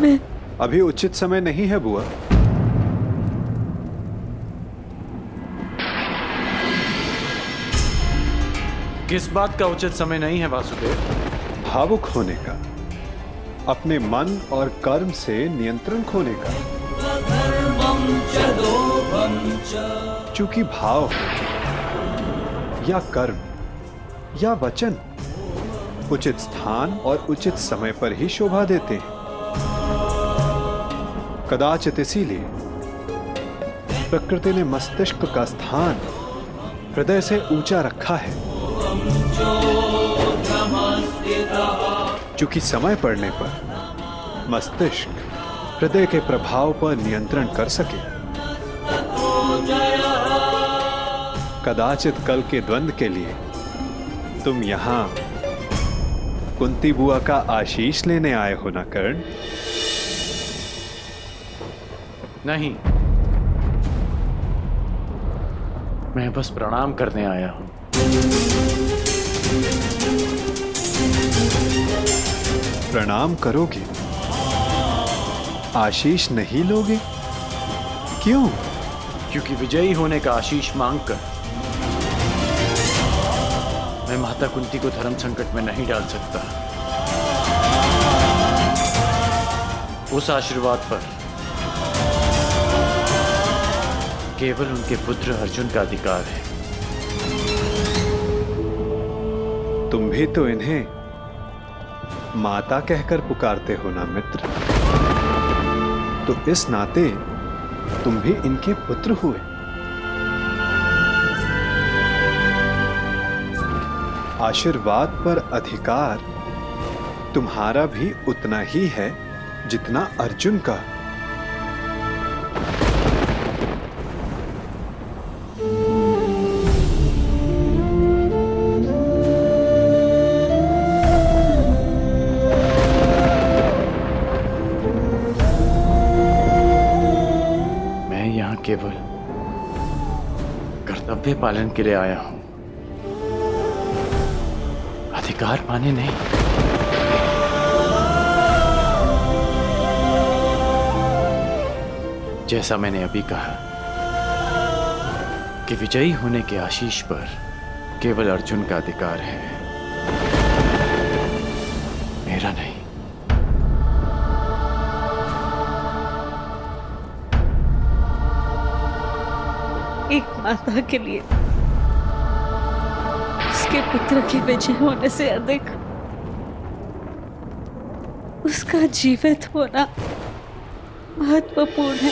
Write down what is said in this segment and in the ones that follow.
मैं अभी उचित समय नहीं है बुआ। किस बात का उचित समय नहीं है वासुदेव? भावुक होने का, अपने मन और कर्म से नियंत्रण खोने का। चूंकि भाव या कर्म या वचन उचित स्थान और उचित समय पर ही शोभा देते हैं। कदाचित इसीलिए प्रकृति ने मस्तिष्क का स्थान हृदय से ऊंचा रखा है, चूंकि समय पड़ने पर मस्तिष्क हृदय के प्रभाव पर नियंत्रण कर सके। कदाचित कल के द्वंद्व के लिए तुम यहां कुंती बुआ का आशीष लेने आए हो ना कर्ण? नहीं, मैं बस प्रणाम करने आया हूं। प्रणाम करोगे, आशीष नहीं लोगे? क्यों? क्योंकि विजयी होने का आशीष मांगकर मैं माता कुंती को धर्म संकट में नहीं डाल सकता। उस आशीर्वाद पर केवल उनके पुत्र अर्जुन का अधिकार है। तुम भी तो इन्हें माता कहकर पुकारते हो ना मित्र, तो इस नाते तुम भी इनके पुत्र हुए। आशीर्वाद पर अधिकार तुम्हारा भी उतना ही है जितना अर्जुन का। मैं यहां केवल कर्तव्य पालन के लिए आया हूं, अधिकार पाने नहीं। जैसा मैंने अभी कहा कि विजयी होने के आशीष पर केवल अर्जुन का अधिकार है, मेरा नहीं। एक माता के लिए उसके पुत्र के विजय होने से अधिक उसका जीवित होना महत्वपूर्ण है।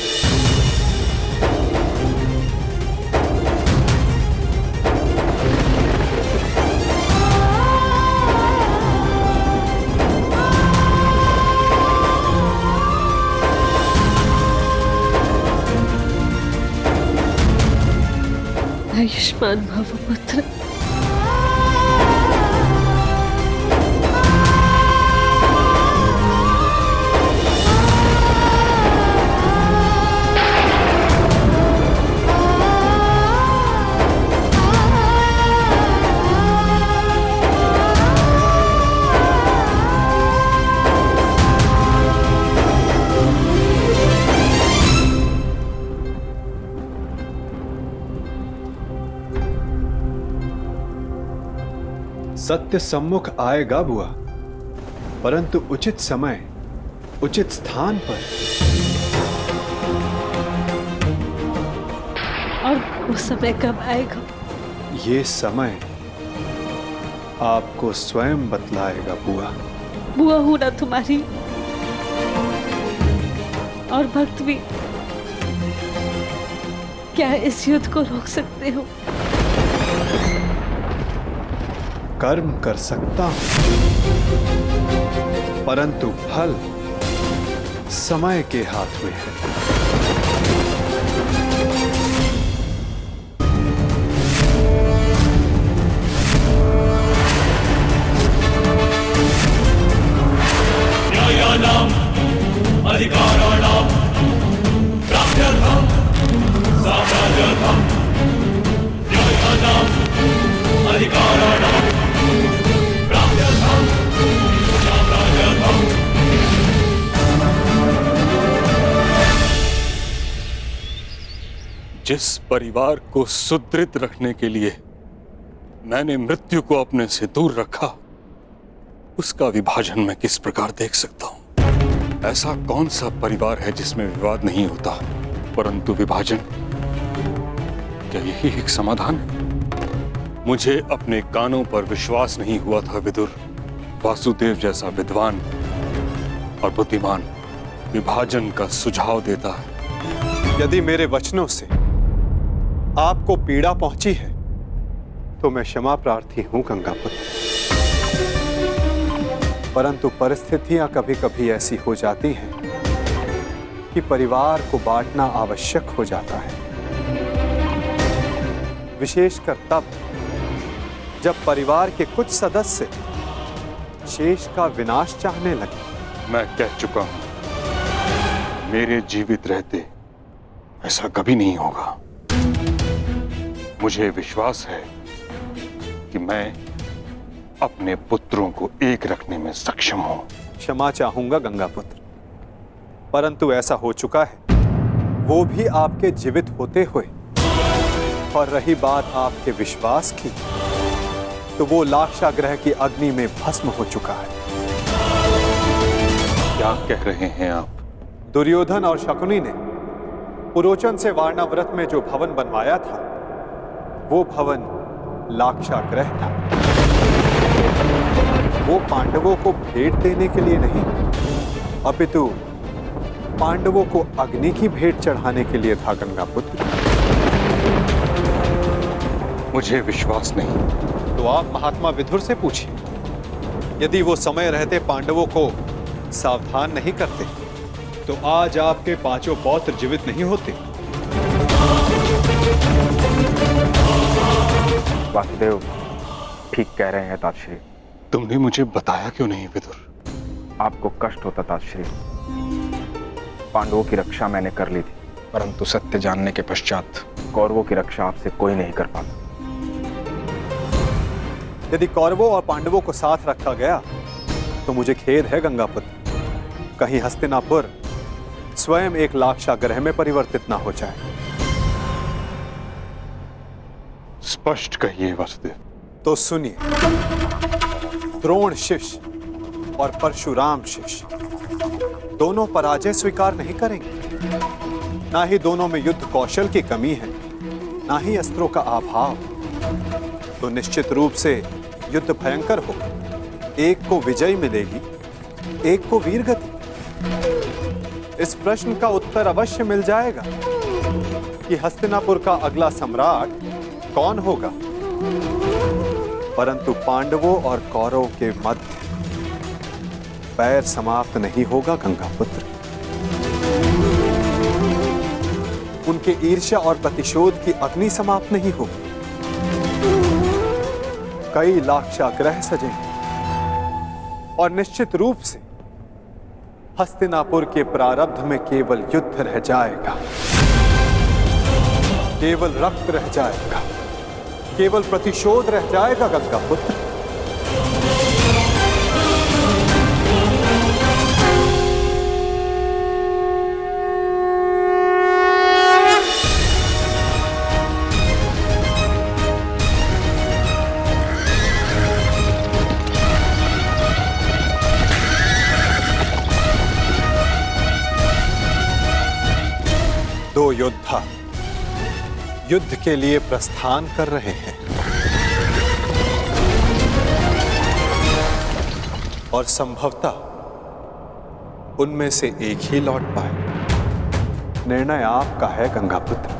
आयुष्मान भव पुत्र। सत्य सम्मुख आएगा बुआ, परंतु उचित समय उचित स्थान पर। और वो समय कब आएगा? ये समय आपको स्वयं बतलाएगा बुआ। बुआ हूं ना तुम्हारी, और भक्त भी। क्या इस युद्ध को रोक सकते हो? कर्म कर सकता हूं, परंतु फल समय के हाथ में है। न्यायानाम् अधिकाराणाम् प्राप्त्यर्थम् साम्राज्यर्थम् न्यायानाम् अधिकाराणाम् प्राप्त्यर्थम् साम्राज्यर्थम् जिस परिवार को सुदृढ़ रखने के लिए मैंने मृत्यु को अपने से दूर रखा, उसका विभाजन मैं किस प्रकार देख सकता हूं? ऐसा कौन सा परिवार है जिसमें विवाद नहीं होता, परंतु विभाजन? क्या यही एक समाधान है? मुझे अपने कानों पर विश्वास नहीं हुआ था विदुर। वासुदेव जैसा विद्वान और बुद्धिमान विभाजन का सुझाव देता है। यदि मेरे वचनों से आपको पीड़ा पहुंची है तो मैं क्षमा प्रार्थी हूं गंगापुत्र, परंतु परिस्थितियां कभी कभी ऐसी हो जाती हैं कि परिवार को बांटना आवश्यक हो जाता है, विशेषकर तब जब परिवार के कुछ सदस्य शेष का विनाश चाहने लगे। मैं कह चुका हूं, मेरे जीवित रहते ऐसा कभी नहीं होगा। मुझे विश्वास है कि मैं अपने पुत्रों को एक रखने में सक्षम हूं। क्षमा चाहूंगा गंगापुत्र, परंतु ऐसा हो चुका है, वो भी आपके जीवित होते हुए। और रही बात आपके विश्वास की, तो वो लाक्षागृह की अग्नि में भस्म हो चुका है। क्या कह रहे हैं आप? दुर्योधन और शकुनी ने पुरोचन से वारणाव्रत में जो भवन बनवाया था, वो भवन लाक्षागृह था। वो पांडवों को भेंट देने के लिए नहीं, अपितु पांडवों को अग्नि की भेंट चढ़ाने के लिए था गंगापुत्र। मुझे विश्वास नहीं। तो आप महात्मा विदुर से पूछिए, यदि वो समय रहते पांडवों को सावधान नहीं करते तो आज आपके पांचों पौत्र जीवित नहीं होते। वासुदेव ठीक कह रहे हैं तातश्री। तुमने मुझे बताया क्यों नहीं विदुर? आपको कष्ट होता तातश्री। पांडवों की रक्षा मैंने कर ली थी, परंतु सत्य जानने के पश्चात कौरवों की रक्षा आपसे कोई नहीं कर पाता। यदि कौरवों और पांडवों को साथ रखा गया तो मुझे खेद है गंगापुत्र, कहीं हस्तिनापुर स्वयं एक लाक्षागृह में परिवर्तित ना हो जाए। स्पष्ट कहिए वासुदेव। तो सुनिए, द्रोण शिष्य और परशुराम शिष्य दोनों पराजय स्वीकार नहीं करेंगे। ना ही दोनों में युद्ध कौशल की कमी है, ना ही अस्त्रों का अभाव। तो निश्चित रूप से युद्ध भयंकर हो, एक को विजय मिलेगी, एक को वीरगति। इस प्रश्न का उत्तर अवश्य मिल जाएगा कि हस्तिनापुर का अगला सम्राट कौन होगा, परंतु पांडवों और कौरवों के मध्य बैर समाप्त नहीं होगा गंगापुत्र। उनके ईर्ष्या और प्रतिशोध की अग्नि समाप्त नहीं होगी। कई लाक्षागृह सजेंगे और निश्चित रूप से हस्तिनापुर के प्रारब्ध में केवल युद्ध रह जाएगा, केवल रक्त रह जाएगा, केवल प्रतिशोध रह जाएगा गंगापुत्र। दो योद्धा युद्ध के लिए प्रस्थान कर रहे हैं और संभवतः उनमें से एक ही लौट पाए। निर्णय आपका है गंगापुत्र।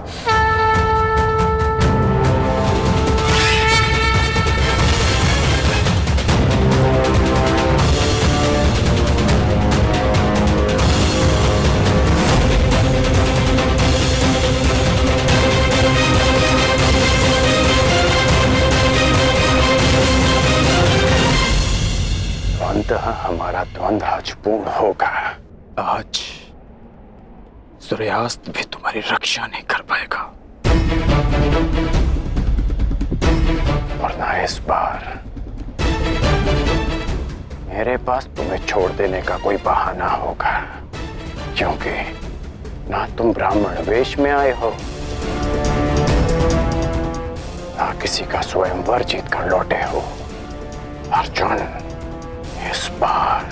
हमारा द्वंद्व आज पूर्ण होगा। आज सूर्यास्त भी तुम्हारी रक्षा नहीं कर पाएगा, और ना इस बार मेरे पास तुम्हें छोड़ देने का कोई बहाना होगा, क्योंकि ना तुम ब्राह्मण वेश में आए हो ना किसी का स्वयंवर जीत कर लौटे हो। अर्जुन, इस बार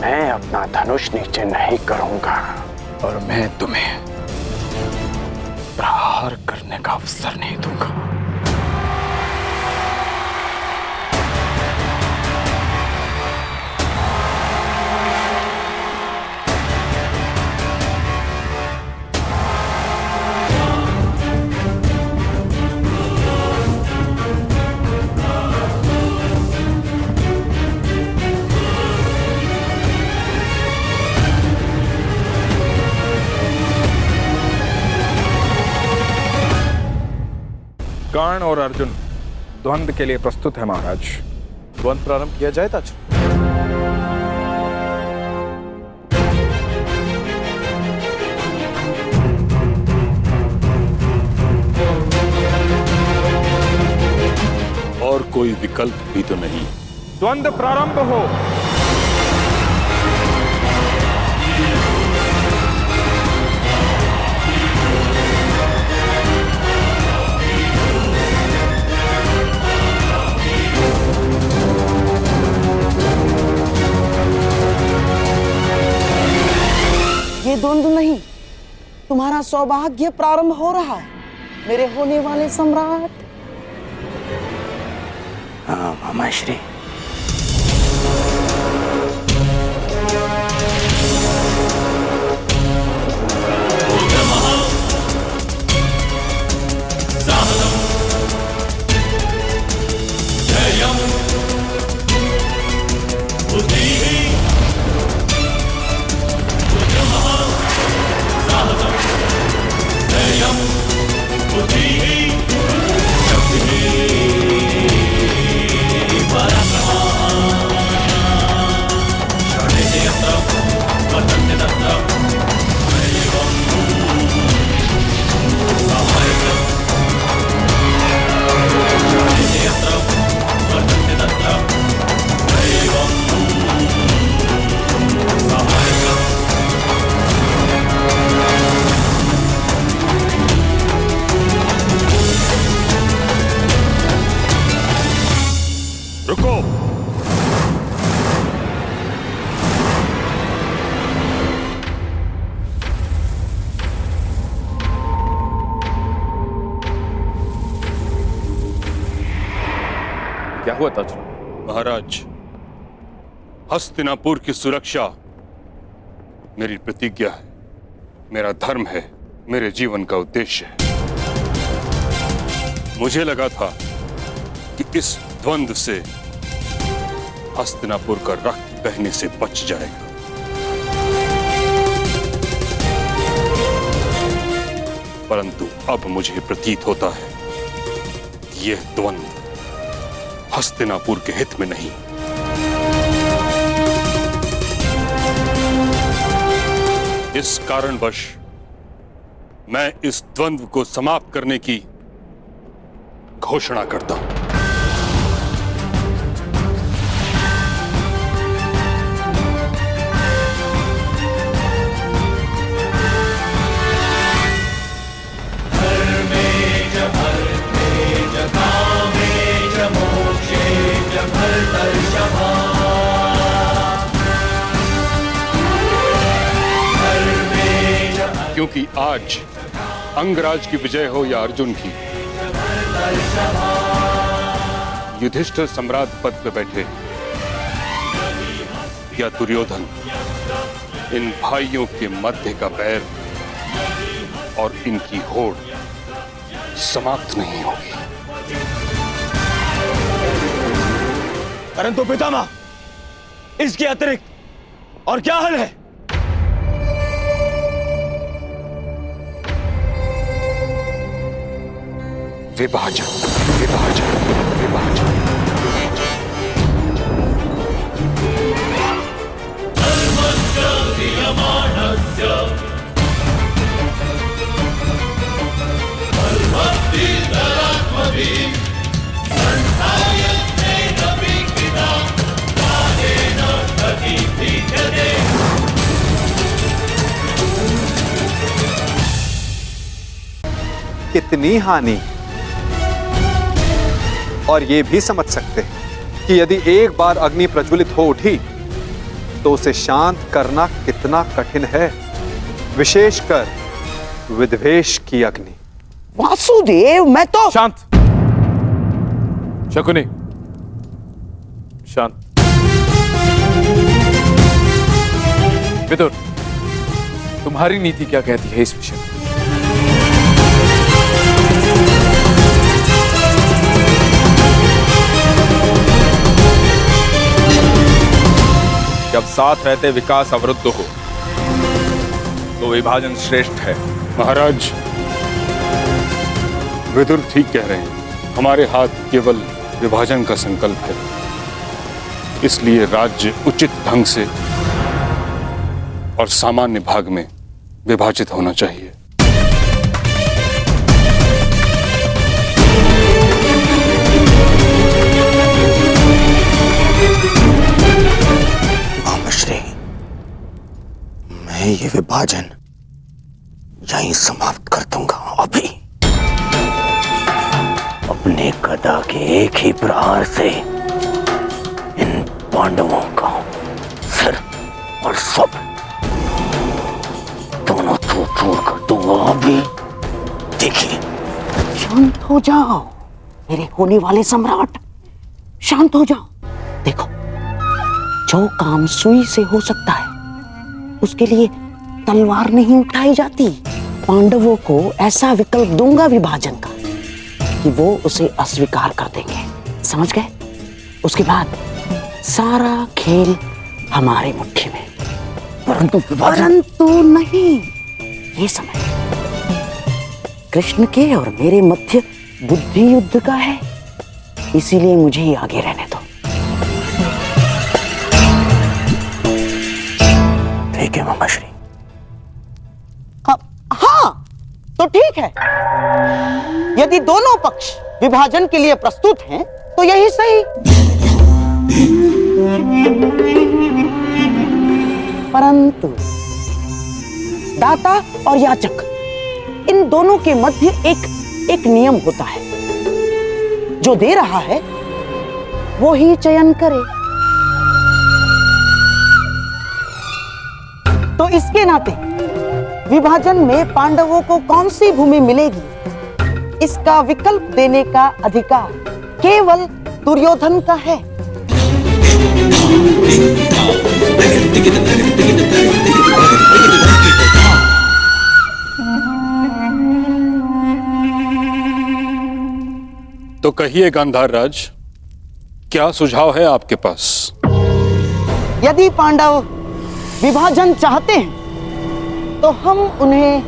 मैं अपना धनुष नीचे नहीं करूंगा और मैं तुम्हें प्रहार करने का अवसर नहीं दूंगा। कर्ण और अर्जुन द्वंद्व के लिए प्रस्तुत है महाराज। द्वंद्व प्रारंभ किया जाए ताज। और कोई विकल्प भी तो नहीं। द्वंद्व प्रारंभ हो। ये द्वंद्व नहीं, तुम्हारा सौभाग्य प्रारंभ हो रहा है मेरे होने वाले सम्राट। हाँ मामाश्री। रुको। क्या हुआ ताज? महाराज, हस्तिनापुर की सुरक्षा मेरी प्रतिज्ञा है, मेरा धर्म है, मेरे जीवन का उद्देश्य है। मुझे लगा था कि इस द्वंद्व से हस्तिनापुर का रक्त बहने से बच जाएगा, परंतु अब मुझे प्रतीत होता है कि यह द्वंद्व हस्तिनापुर के हित में नहीं। इस कारणवश मैं इस द्वंद्व को समाप्त करने की घोषणा करता हूं। क्योंकि आज अंगराज की विजय हो या अर्जुन की, युधिष्ठिर सम्राट पद पर बैठे या दुर्योधन, इन भाइयों के मध्य का बैर और इनकी होड़ समाप्त नहीं होगी। परंतु पितामह, इसके अतिरिक्त और क्या हल है? विभाजन, विभाजन, विभाजन। कितनी हानि, और ये भी समझ सकते हैं कि यदि एक बार अग्नि प्रज्वलित हो उठी तो उसे शांत करना कितना कठिन है, विशेषकर विद्वेष की अग्नि। वासुदेव, मैं तो शांत। शकुनी, शांत। विदुर, तुम्हारी नीति क्या कहती है इस विषय में? जब साथ रहते विकास अवरुद्ध हो तो विभाजन श्रेष्ठ है। महाराज, विदुर ठीक कह रहे हैं। हमारे हाथ केवल विभाजन का संकल्प है, इसलिए राज्य उचित ढंग से और सामान्य भाग में विभाजित होना चाहिए। श्री, मैं ये विभाजन यहीं समाप्त कर दूंगा। अभी अपने गदा के एक ही प्रहार से इन पांडवों का सिर और सब दोनों चूर कर दूंगा। अभी देखिए। शांत हो जाओ मेरे होने वाले सम्राट, शांत हो जाओ। देखो, जो काम सुई से हो सकता है उसके लिए तलवार नहीं उठाई जाती। पांडवों को ऐसा विकल्प दूंगा विभाजन का कि वो उसे अस्वीकार कर देंगे, समझ गए? उसके बाद सारा खेल हमारे मुट्ठी में। परंतु नहीं, ये समय कृष्ण के और मेरे मध्य बुद्धि युद्ध का है, इसीलिए मुझे ही आगे रहने दो। ठीक है मामाश्री। हाँ, तो ठीक है। यदि दोनों पक्ष विभाजन के लिए प्रस्तुत हैं, तो यही सही। परंतु दाता और याचक, इन दोनों के मध्य एक नियम होता है। जो दे रहा है वो ही चयन करे। तो इसके नाते विभाजन में पांडवों को कौन सी भूमि मिलेगी, इसका विकल्प देने का अधिकार केवल दुर्योधन का है। तो कहिए गांधार राज, क्या सुझाव है आपके पास? यदि पांडव विभाजन चाहते हैं तो हम उन्हें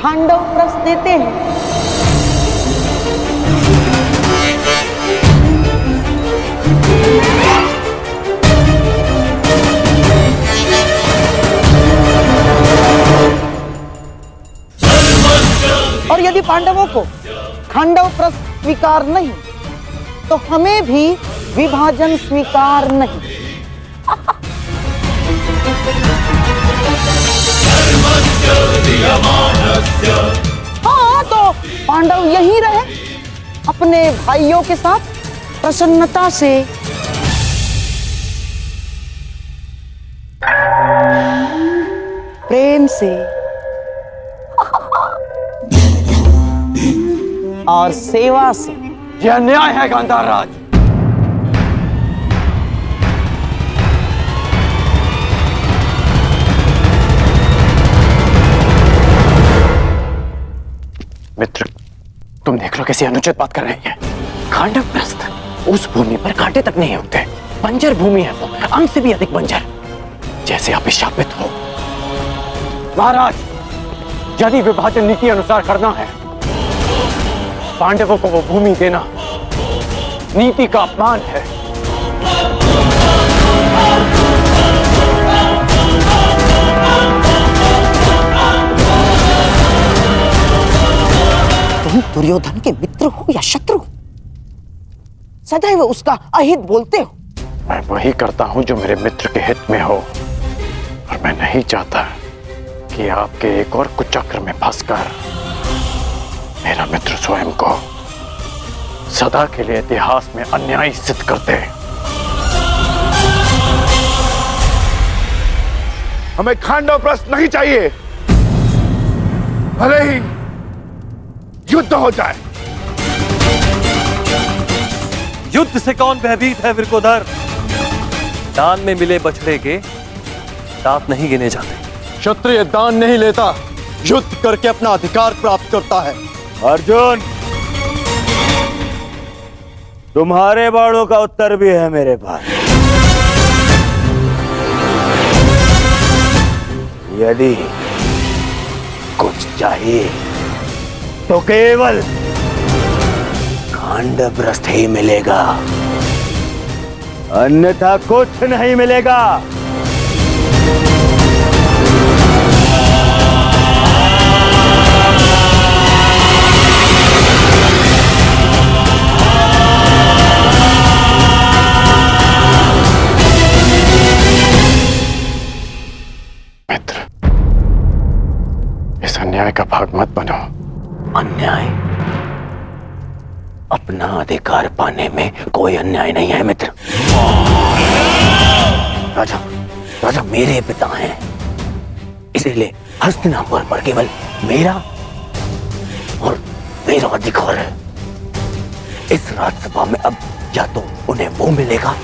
पांडव प्रस्थ देते हैं। और यदि पांडवों को खांडव प्रस्थ स्वीकार नहीं तो हमें भी विभाजन स्वीकार नहीं। हाँ, तो पांडव यहीं रहे अपने भाइयों के साथ प्रसन्नता से। प्रेम से और सेवा से। यह अन्याय है गांधार राज। मित्र, तुम देख लो कैसी अनुचित बात कर रही है। खांडव प्रस्थ, उस भूमि पर कांटे तक नहीं उगते। बंजर भूमि है वो, अंग से भी अधिक बंजर, जैसे आप शापित हो। महाराज, यदि विभाजन नीति अनुसार करना है, पांडवों को वो भूमि देना नीति का अपमान है। तुम दुर्योधन के मित्र हो या शत्रु, सदैव उसका अहित बोलते हो। मैं वही करता हूं जो मेरे मित्र के हित में हो, और मैं नहीं चाहता कि आपके एक और कुचक्र में फंसकर मेरा मित्र स्वयं को सदा के लिए इतिहास में अन्यायी सिद्ध करते। हमें खांडव प्रस्थ नहीं चाहिए, भले ही युद्ध हो जाए। युद्ध से कौन भयभीत है विरकोधर? दान में मिले बछड़े के दांत नहीं गिने जाते। क्षत्रिय दान नहीं लेता, युद्ध करके अपना अधिकार प्राप्त करता है। अर्जुन, तुम्हारे बाणों का उत्तर भी है मेरे पास। यदि कुछ चाहिए तो केवल खांडवप्रस्थ ही मिलेगा, अन्यथा कुछ नहीं मिलेगा। मित्र, इस अन्याय का भाग मत बनो। अन्याय? अपना अधिकार पाने में कोई अन्याय नहीं है मित्र। राजा मेरे पिता हैं, इसीलिए हस्तिनापुर पर केवल मेरा और मेरा अधिकार है। इस राज्यसभा में अब या तो उन्हें वो मिलेगा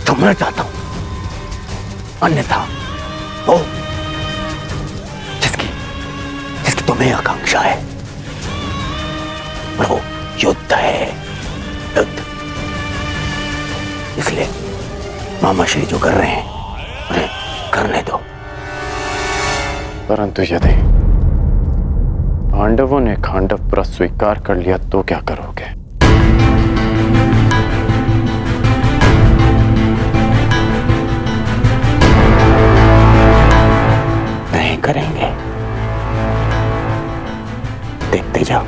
जो मैं चाहता हूं, अन्यथा वो जिसकी तुम्हें आकांक्षा है, और वो युद्ध है, युद्ध। इसलिए मामा श्री जो कर रहे हैं उन्हें करने दो। परंतु यदि पांडवों ने खांडवप्रस्थ स्वीकार कर लिया तो क्या करोगे? नहीं करेंगे, देखते जाओ।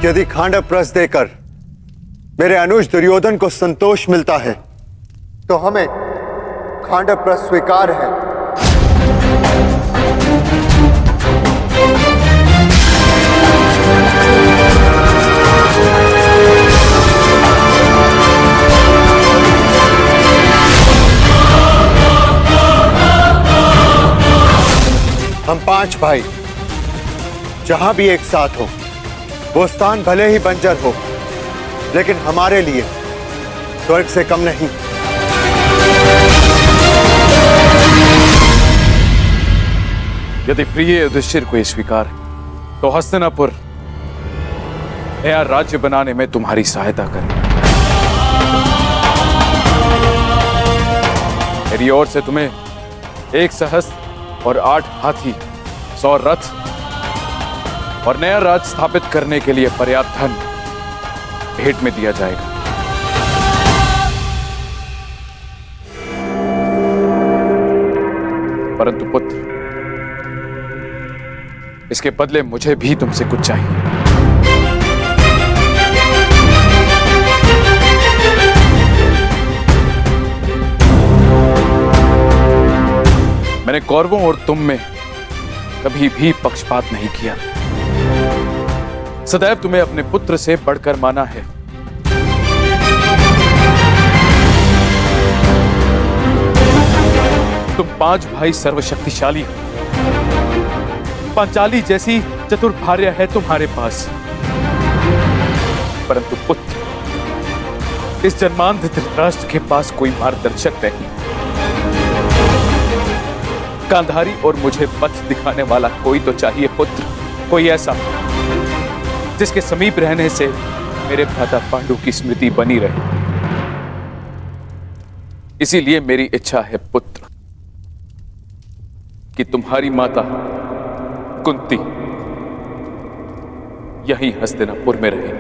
यदि खांडवप्रस्थ देकर मेरे अनुज दुर्योधन को संतोष मिलता है तो हमें खांडवप्रस्थ स्वीकार है। हम 5 भाई जहां भी एक साथ हो, वो स्थान भले ही बंजर हो, लेकिन हमारे लिए स्वर्ग से कम नहीं। यदि प्रिय युधिष्ठिर को ये स्वीकार है तो हस्तिनापुर नया राज्य बनाने में तुम्हारी सहायता करें। मेरी ओर से तुम्हें 1 सहस्त्र और 8 हाथी, 100 रथ और नया राज स्थापित करने के लिए पर्याप्त धन भेंट में दिया जाएगा। परंतु पुत्र, इसके बदले मुझे भी तुमसे कुछ चाहिए। मैंने कौरवों और तुम में कभी भी पक्षपात नहीं किया। सदैव तुम्हें अपने पुत्र से बढ़कर माना है। तुम 5 भाई सर्वशक्तिशाली हो। पांचाली जैसी चतुर भार्या है तुम्हारे पास, परंतु पुत्र, इस जन्मांध धृतराष्ट्र के पास कोई मार्गदर्शक नहीं। गांधारी और मुझे पथ दिखाने वाला कोई तो चाहिए पुत्र, कोई ऐसा जिसके समीप रहने से मेरे भ्राता पांडु की स्मृति बनी रहे। इसीलिए मेरी इच्छा है पुत्र, कि तुम्हारी माता कुंती यहीं हस्तिनापुर में रहे।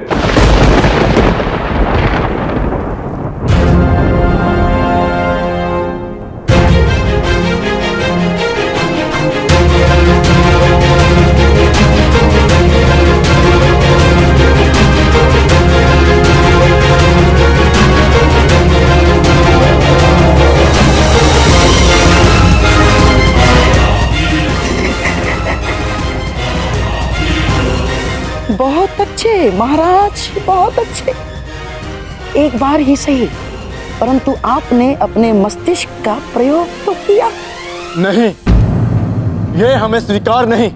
बहुत अच्छे महाराज, बहुत अच्छे। एक बार ही सही, परंतु आपने अपने मस्तिष्क का प्रयोग तो किया। नहीं, ये हमें स्वीकार नहीं।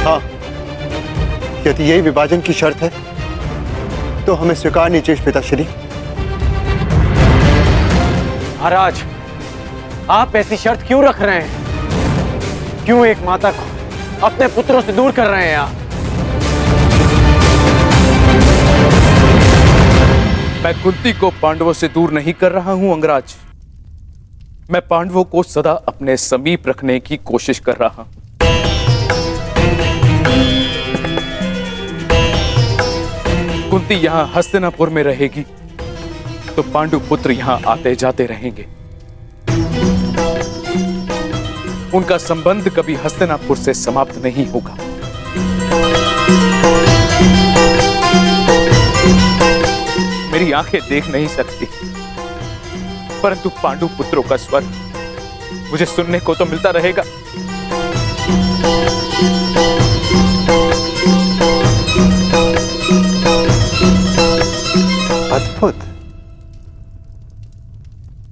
हाँ, यदि यही विभाजन की शर्त है तो हमें स्वीकार नहीं चाहिए पिताश्री। महाराज, आप ऐसी शर्त क्यों रख रहे हैं? क्यों एक माता को अपने पुत्रों से दूर कर रहे हैं आप? मैं कुंती को पांडवों से दूर नहीं कर रहा हूं अंगराज। मैं पांडवों को सदा अपने समीप रखने की कोशिश कर रहा हूं। कुंती यहां हस्तिनापुर में रहेगी तो पांडु पुत्र यहां आते जाते रहेंगे। उनका संबंध कभी हस्तिनापुर से समाप्त नहीं होगा। मेरी आंखें देख नहीं सकती, परंतु पांडु पुत्रों का स्वर मुझे सुनने को तो मिलता रहेगा। अद्भुत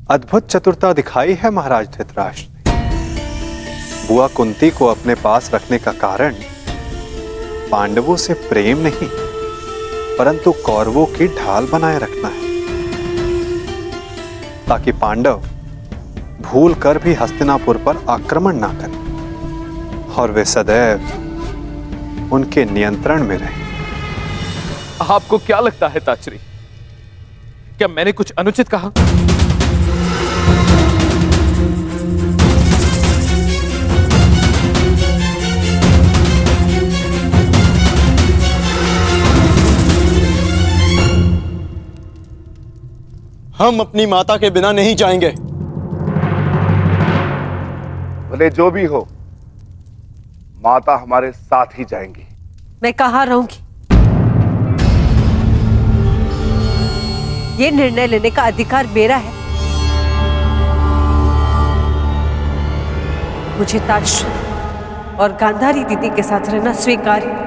अद्भुत चतुरता दिखाई है महाराज धृतराष्ट्र ने। बुआ कुंती को अपने पास रखने का कारण पांडवों से प्रेम नहीं, परंतु कौरवों की ढाल बनाए रखना है, ताकि पांडव भूल कर भी हस्तिनापुर पर आक्रमण ना करें और वे सदैव उनके नियंत्रण में रहें। आपको क्या लगता है ताचरी, क्या मैंने कुछ अनुचित कहा? हम अपनी माता के बिना नहीं जाएंगे। भले जो भी हो, माता हमारे साथ ही जाएंगी। मैं कहाँ रहूंगी? ये निर्णय लेने का अधिकार मेरा है। मुझे ताजश्री और गांधारी दीदी के साथ रहना स्वीकार है।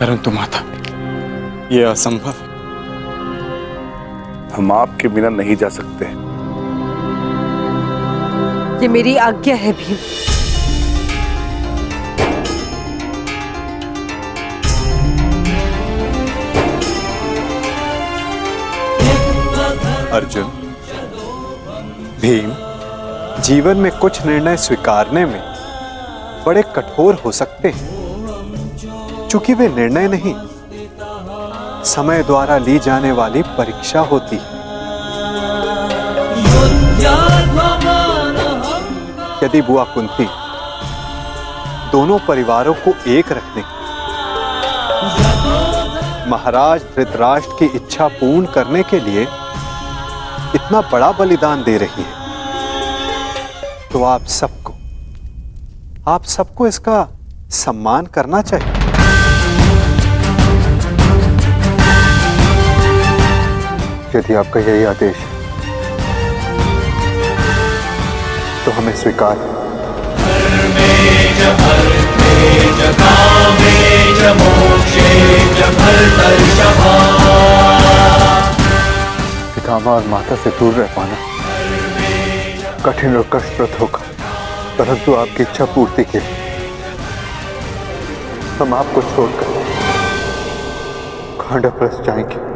परंतु माता, यह असंभव है। हम आपके बिना नहीं जा सकते। ये मेरी आज्ञा है भीम। अर्जुन, भीम जीवन में कुछ निर्णय स्वीकारने में बड़े कठोर हो सकते हैं, चूंकि वे निर्णय नहीं, समय द्वारा ली जाने वाली परीक्षा होती है। यदि बुआ कुंती दोनों परिवारों को एक रखने, महाराज धृतराष्ट्र की इच्छा पूर्ण करने के लिए इतना बड़ा बलिदान दे रही है, तो आप सबको इसका सम्मान करना चाहिए। यदि आपका यही आदेश है तो हमें स्वीकार है। और माता से दूर रह पाना कठिन और कष्टप्रद होगा, परंतु आपकी इच्छा पूर्ति के लिए हम आपको छोड़कर खांडवप्रस्थ जाएंगे।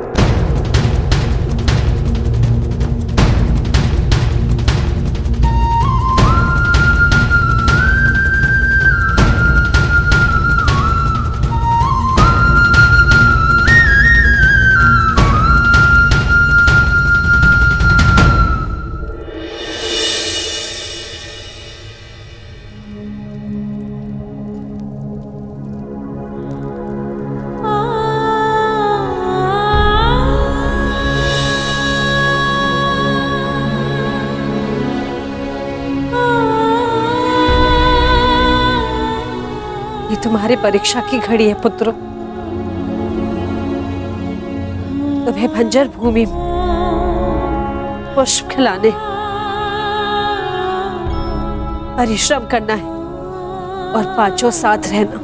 तुम्हारी परीक्षा की घड़ी है पुत्रों। तुम्हें बंजर भूमि में पुष्प खिलाने, परिश्रम करना है और पांचों साथ रहना।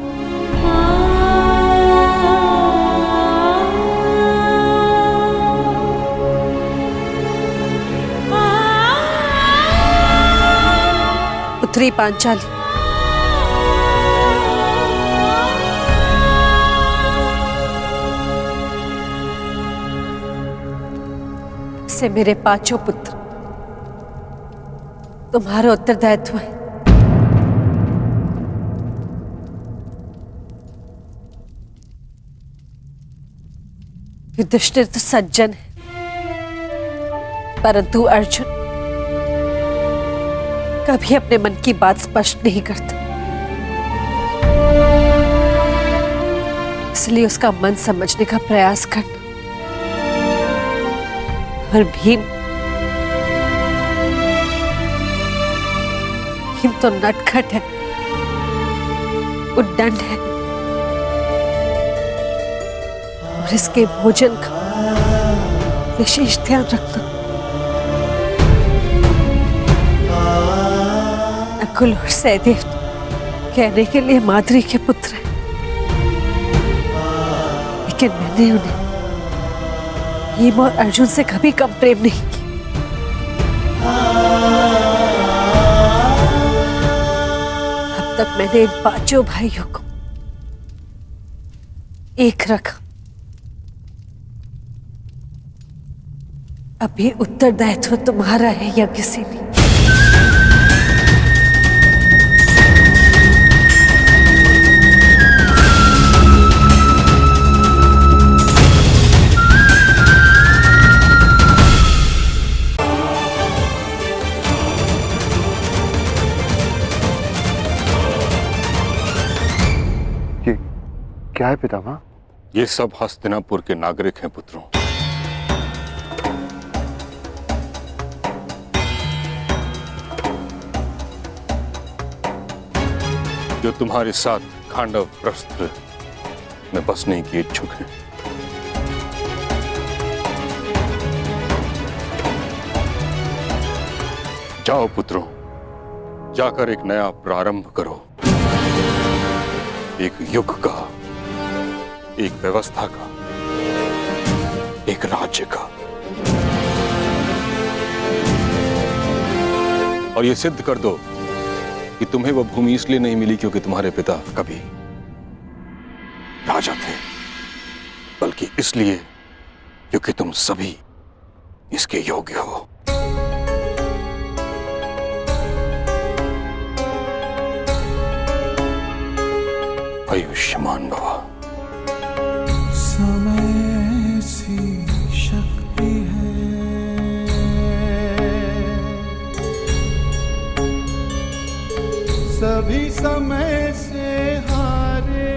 पुत्री पांचाली, से मेरे पांचों पुत्र तुम्हारा उत्तरदायित्व है। युधिष्ठिर तो सज्जन है, परंतु अर्जुन कभी अपने मन की बात स्पष्ट नहीं करता, इसलिए उसका मन समझने का प्रयास करना। और भीम तो नटखट है, उद्दंड है और इसके भोजन का विशेष ध्यान रखना। नकुल और सहदेव कहने के लिए माद्री के पुत्र हैं, लेकिन मैंने उन्हें भीम और अर्जुन से कभी कम प्रेम नहीं किया। अब तक मैंने इन पांचों भाइयों को एक रखा, अभी उत्तरदायित्व तुम्हारा है या किसी ने। क्या है पितामह? ये सब हस्तिनापुर के नागरिक हैं पुत्रों। जो तुम्हारे साथ खांडवप्रस्थ में बसने की इच्छुक हैं। जाओ पुत्रों, जाकर एक नया प्रारंभ करो, एक युग का, एक व्यवस्था का, एक राज्य का। और ये सिद्ध कर दो कि तुम्हें वह भूमि इसलिए नहीं मिली क्योंकि तुम्हारे पिता कभी राजा थे, बल्कि इसलिए क्योंकि तुम सभी इसके योग्य हो। आयुष्मान भव। समय सी शक्ति है, सभी समय से हारे,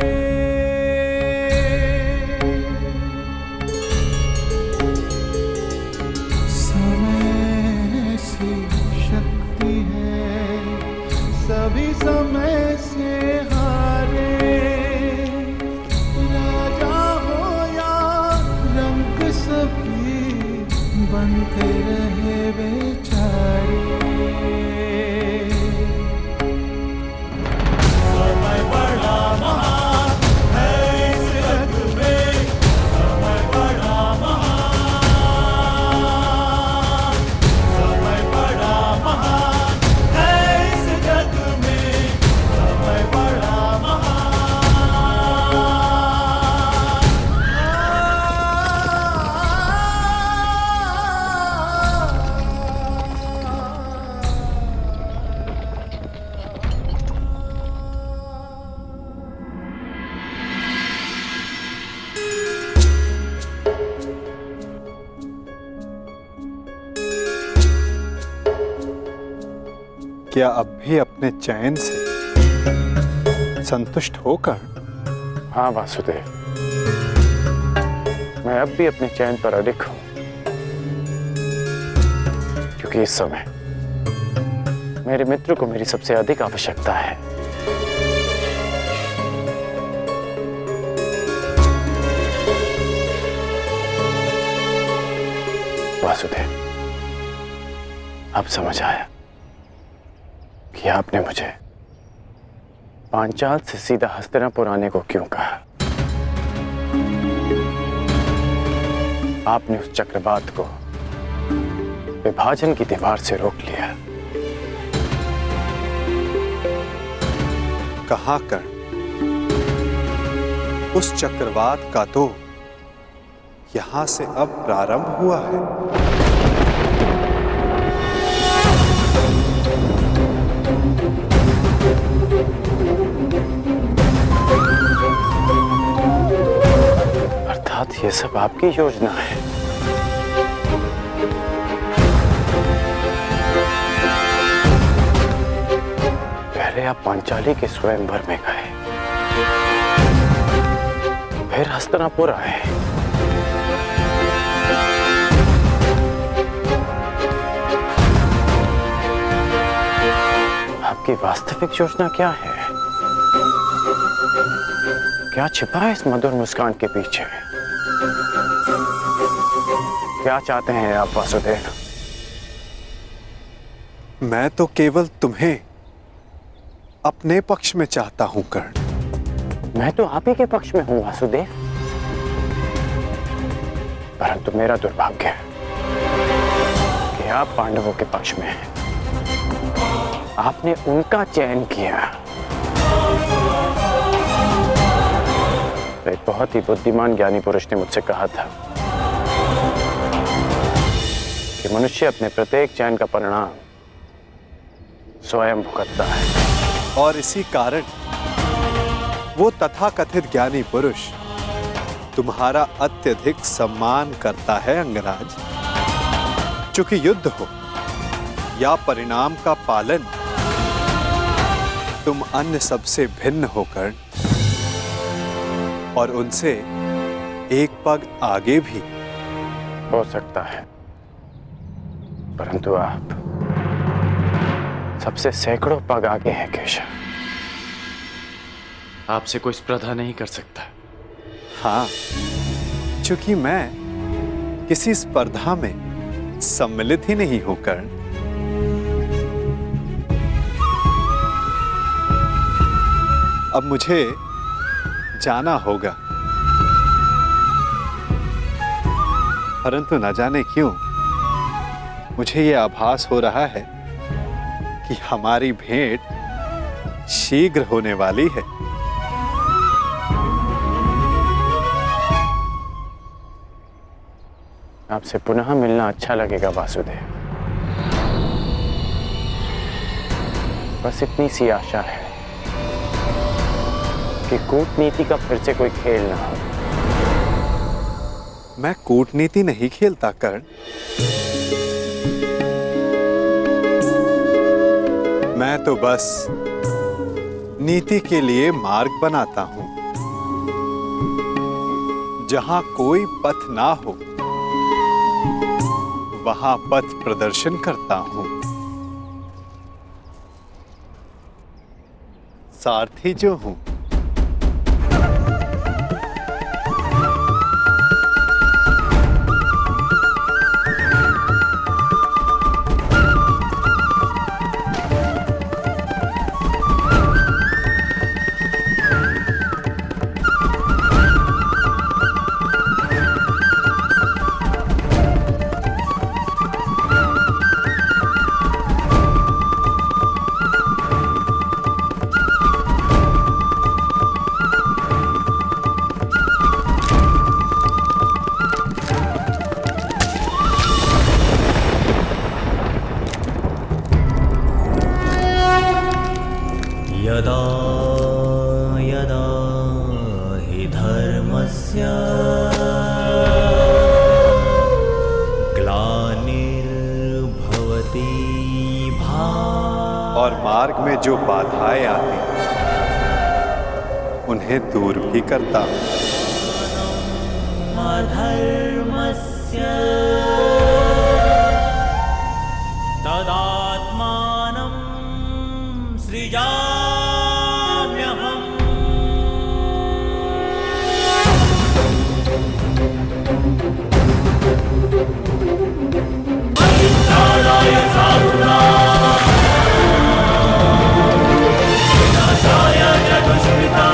समय सी शक्ति है, सभी समय से हारे, राजा हो या क्या अब भी अपने चैन से संतुष्ट होकर? हाँ वासुदेव, मैं अब भी अपने चैन पर अडिग हूं, क्योंकि इस समय मेरे मित्र को मेरी सबसे अधिक आवश्यकता है। वासुदेव, अब समझ आया कि आपने मुझे पांचाल से सीधा हस्तिनापुर आने को क्यों कहा। आपने उस चक्रवात को विभाजन की दीवार से रोक लिया। कहां कर उस चक्रवात का तो यहां से अब प्रारंभ हुआ है। अर्थात ये सब आपकी योजना है। पहले आप पांचाली के स्वयंवर में गए, फिर हस्तिनापुर आए, आपकी वास्तविक योजना क्या है? क्या छिपा है इस मधुर मुस्कान के पीछे? क्या चाहते हैं आप वासुदेव? मैं तो केवल तुम्हें अपने पक्ष में चाहता हूं कर्ण। मैं तो आप ही के पक्ष में हूं वासुदेव, परंतु मेरा दुर्भाग्य है कि आप पांडवों के पक्ष में हैं। आपने उनका चयन किया। एक बहुत ही बुद्धिमान ज्ञानी पुरुष ने मुझसे कहा था कि मनुष्य अपने प्रत्येक चयन का परिणाम स्वयं भुगतता है। और इसी कारण वो तथाकथित ज्ञानी पुरुष तुम्हारा अत्यधिक सम्मान करता है अंगराज। चूंकि युद्ध हो या परिणाम का पालन, तुम अन्य सबसे भिन्न होकर और उनसे एक पग आगे भी हो सकता है, परंतु आप सबसे सैकड़ों पग आगे हैं केशव। आपसे कोई स्पर्धा नहीं कर सकता। हाँ, चूंकि मैं किसी स्पर्धा में सम्मिलित ही नहीं होकर अब मुझे जाना होगा, परंतु न जाने क्यों मुझे यह आभास हो रहा है कि हमारी भेंट शीघ्र होने वाली है। आपसे पुनः मिलना अच्छा लगेगा वासुदेव। बस इतनी सी आशा है कि कूटनीति का फिर से कोई खेल ना हो। मैं कूटनीति नहीं खेलता कर्ण। मैं तो बस नीति के लिए मार्ग बनाता हूं। जहां कोई पथ ना हो वहां पथ प्रदर्शन करता हूं। सारथी जो हूं। में जो बाधाएं आती उन्हें दूर भी करता हूं। अधर्मस्य तदात्मानं सृजाम्यहम्। परित्राणाय साधूनां विनाशाय च दुष्कृतां।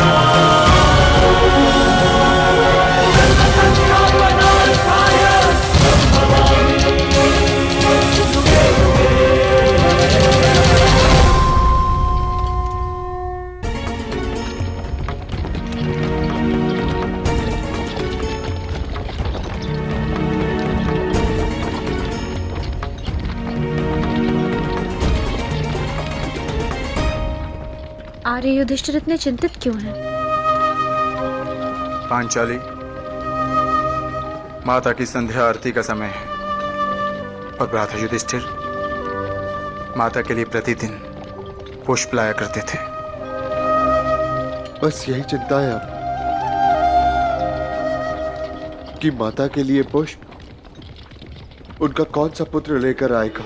आर्य युधिष्ठिर इतने चिंतित क्यों हैं? पांचाली, माता की संध्या आरती का समय है और भ्राता युधिष्ठिर माता के लिए प्रतिदिन पुष्प लाया करते थे। बस यही चिंता है अब कि माता के लिए पुष्प उनका कौन सा पुत्र लेकर आएगा।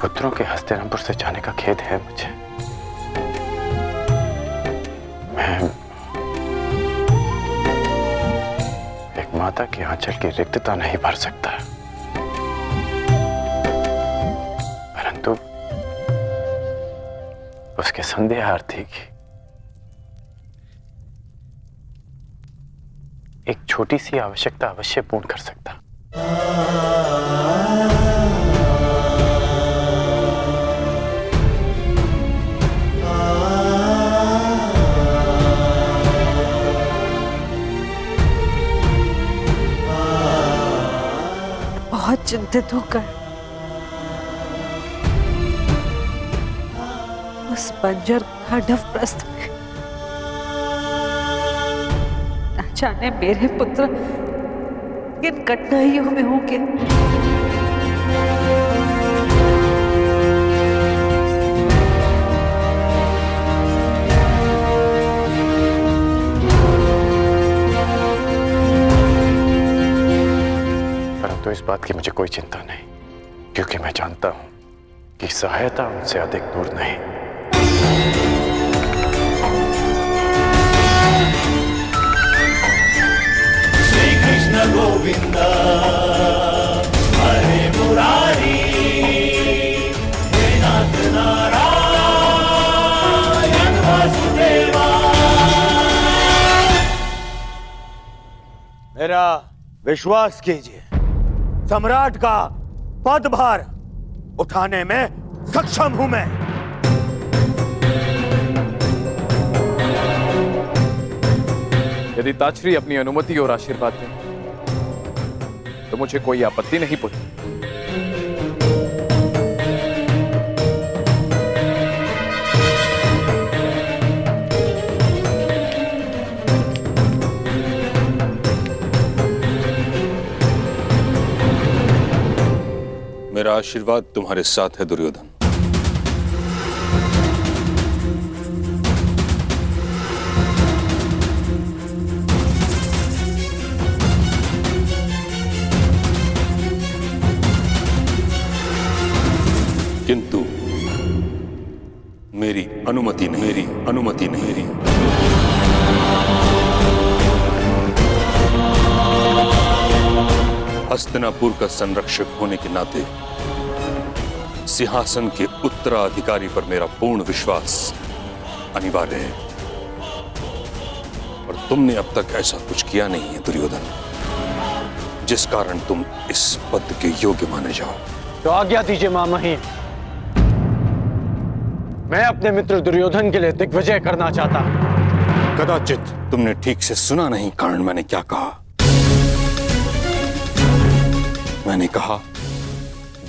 पुत्रों के हस्तिनापुर से जाने का खेद है मुझे। मैं एक माता के आंचल की रिक्तता नहीं भर सकता, परंतु उसके संध्या आरती की एक छोटी सी आवश्यकता अवश्य पूर्ण कर सकता। बहुत चिंतित होकर उस बंजर खांडव प्रस्थ में न जाने मेरे पुत्र किन कठिनाइयों में होंगे। तो इस बात की मुझे कोई चिंता नहीं, क्योंकि मैं जानता हूं कि सहायता उनसे अधिक दूर नहीं। श्री कृष्ण गोविंद हरे मुरारी, हे नाथ नारायण वासुदेवा। मेरा विश्वास कीजिए, सम्राट का पदभार उठाने में सक्षम हूं मैं। यदि ताचरी अपनी अनुमति और आशीर्वाद दें तो मुझे कोई आपत्ति नहीं पुत्र। मेरा आशीर्वाद तुम्हारे साथ है दुर्योधन। किंतु मेरी अनुमति नहीं। हस्तिनापुर का संरक्षक होने के नाते सिंहासन के उत्तराधिकारी पर मेरा पूर्ण विश्वास अनिवार्य है, और तुमने अब तक ऐसा कुछ किया नहीं है दुर्योधन, जिस कारण तुम इस पद के योग्य माने जाओ। तो आज्ञा दीजिए मामही, मैं अपने मित्र दुर्योधन के लिए दिग्विजय करना चाहता हूं। कदाचित तुमने ठीक से सुना नहीं कारण मैंने क्या कहा। मैंने कहा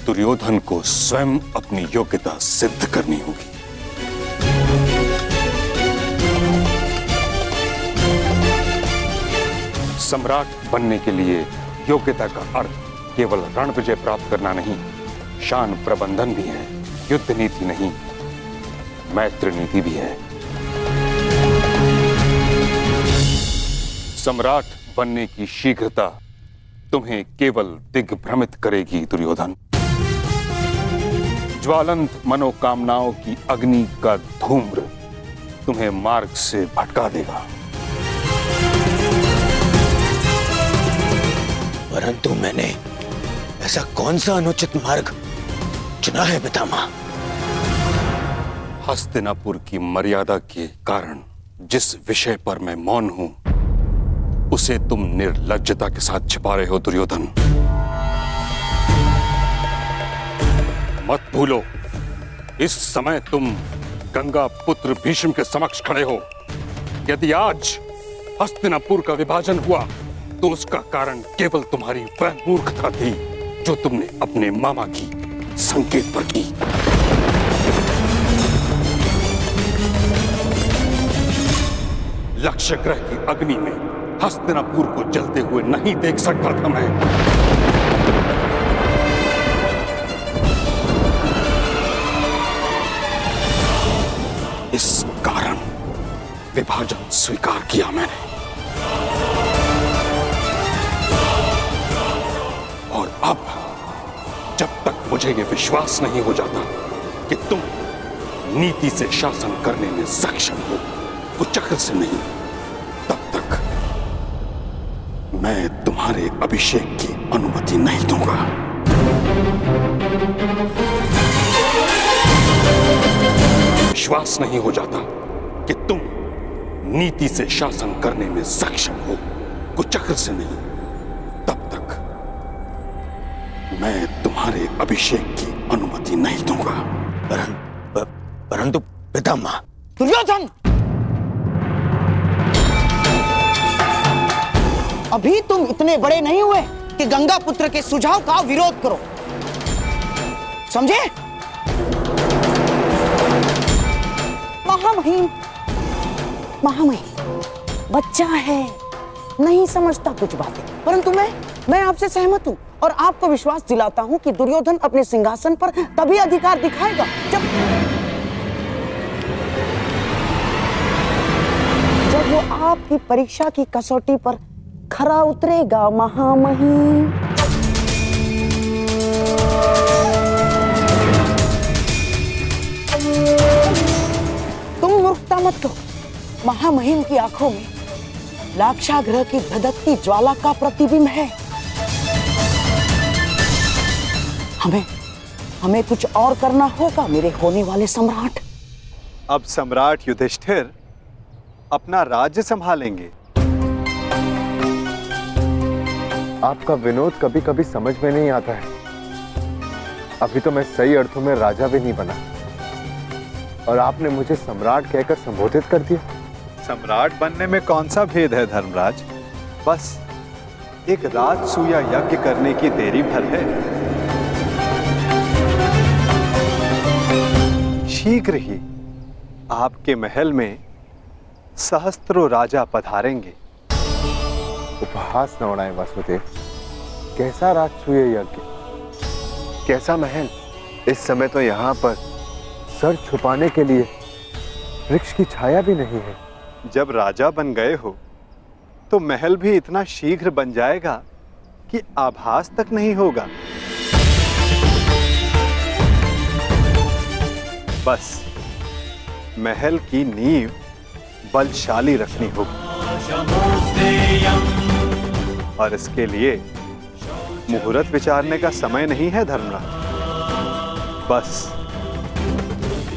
दुर्योधन को स्वयं अपनी योग्यता सिद्ध करनी होगी। सम्राट बनने के लिए योग्यता का अर्थ केवल रण विजय प्राप्त करना नहीं, शान प्रबंधन भी है। युद्ध नीति नहीं, मैत्री नीति भी है। सम्राट बनने की शीघ्रता तुम्हें केवल दिग्भ्रमित करेगी दुर्योधन। ज्वालंत मनोकामनाओं की अग्नि का धूम्र तुम्हें मार्ग से भटका देगा। परंतु मैंने ऐसा कौन सा अनुचित मार्ग चुना है पितामह? हस्तिनापुर की मर्यादा के कारण जिस विषय पर मैं मौन हूं, उसे तुम निर्लज्जता के साथ छिपा रहे हो दुर्योधन। मत भूलो, इस समय तुम गंगा पुत्र भीष्म के समक्ष खड़े हो। यदि आज हस्तिनापुर का विभाजन हुआ तो उसका कारण केवल तुम्हारी वह मूर्खता थी जो तुमने अपने मामा की संकेत पर की। लक्ष्य ग्रह की अग्नि में हस्तिनापुर को जलते हुए नहीं देख सकता था मैं। इस कारण विभाजन स्वीकार किया मैंने। और अब जब तक मुझे यह विश्वास नहीं हो जाता कि तुम नीति से शासन करने में सक्षम हो, कुचक्र से नहीं, तब तक मैं तुम्हारे अभिषेक की अनुमति नहीं दूंगा। विश्वास नहीं हो जाता कि तुम नीति से शासन करने में सक्षम हो, कुचक्र से नहीं, तब तक मैं तुम्हारे अभिषेक की अनुमति नहीं दूंगा। परंतु पितामह। दुर्योधन, अभी तुम इतने बड़े नहीं हुए कि गंगा पुत्र के सुझाव का विरोध करो, समझे? महामहिम, बच्चा है, नहीं समझता कुछ बातें, परंतु मैं आपसे सहमत हूं और आपको विश्वास दिलाता हूं कि दुर्योधन अपने सिंहासन पर तभी अधिकार दिखाएगा जब वो आपकी परीक्षा की कसौटी पर खरा उतरेगा। महामहिम, तुम मूर्खता मत करो। महामहिम की आंखों में लाक्षागृह की धधकती ज्वाला का प्रतिबिंब है। हमें कुछ और करना होगा मेरे होने वाले सम्राट। अब सम्राट युधिष्ठिर अपना राज्य संभालेंगे। आपका विनोद कभी कभी समझ में नहीं आता है। अभी तो मैं सही अर्थों में राजा भी नहीं बना और आपने मुझे सम्राट कहकर संबोधित कर दिया। सम्राट बनने में कौन सा भेद है धर्मराज? बस एक राजसूया यज्ञ करने की देरी भर है। शीघ्र ही आपके महल में सहस्त्रों राजा पधारेंगे। उपहास न उड़ाएं वासुदेव। कैसा राजसूय यज्ञ, कैसा महल? इस समय तो यहाँ पर सर छुपाने के लिए वृक्ष की छाया भी नहीं है। जब राजा बन गए हो तो महल भी इतना शीघ्र बन जाएगा कि आभास तक नहीं होगा। बस महल की नींव बलशाली रखनी होगी और इसके लिए मुहूर्त विचारने का समय नहीं है धर्मराज। बस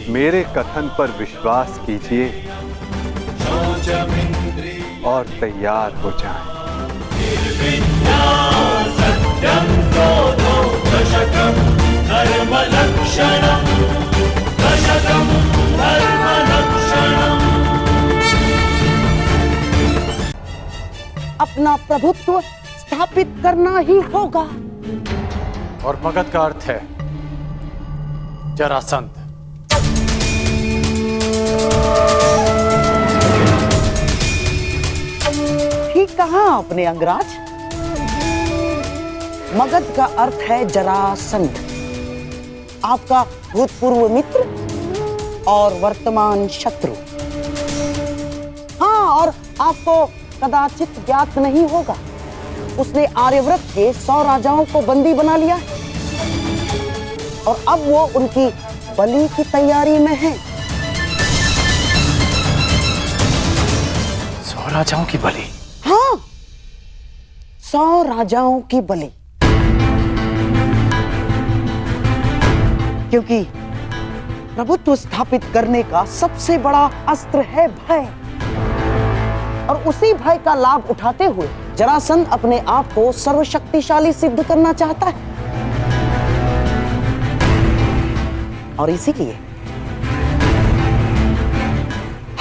मेरे कथन पर विश्वास कीजिए और तैयार हो जाएं। सत्यं क्रोधो दशकं धर्मलक्षणं दशकं धर्मरक्षणम्। अपना प्रभुत्व स्थापित करना ही होगा। और मगध का अर्थ है जरासंध। ठीक कहा आपने अंगराज। मगध का अर्थ है जरासंध, आपका भूतपूर्व मित्र और वर्तमान शत्रु। हाँ, और आपको कदाचित ज्ञात नहीं होगा, उसने आर्यव्रत के 100 राजाओं को बंदी बना लिया है और अब वो उनकी बलि की तैयारी में है। 100 राजाओं की बलि? हाँ, 100 राजाओं की बलि। क्योंकि प्रभुत्व स्थापित करने का सबसे बड़ा अस्त्र है भय, और उसी भय का लाभ उठाते हुए जरासंध अपने आप को सर्वशक्तिशाली सिद्ध करना चाहता है। और इसीलिए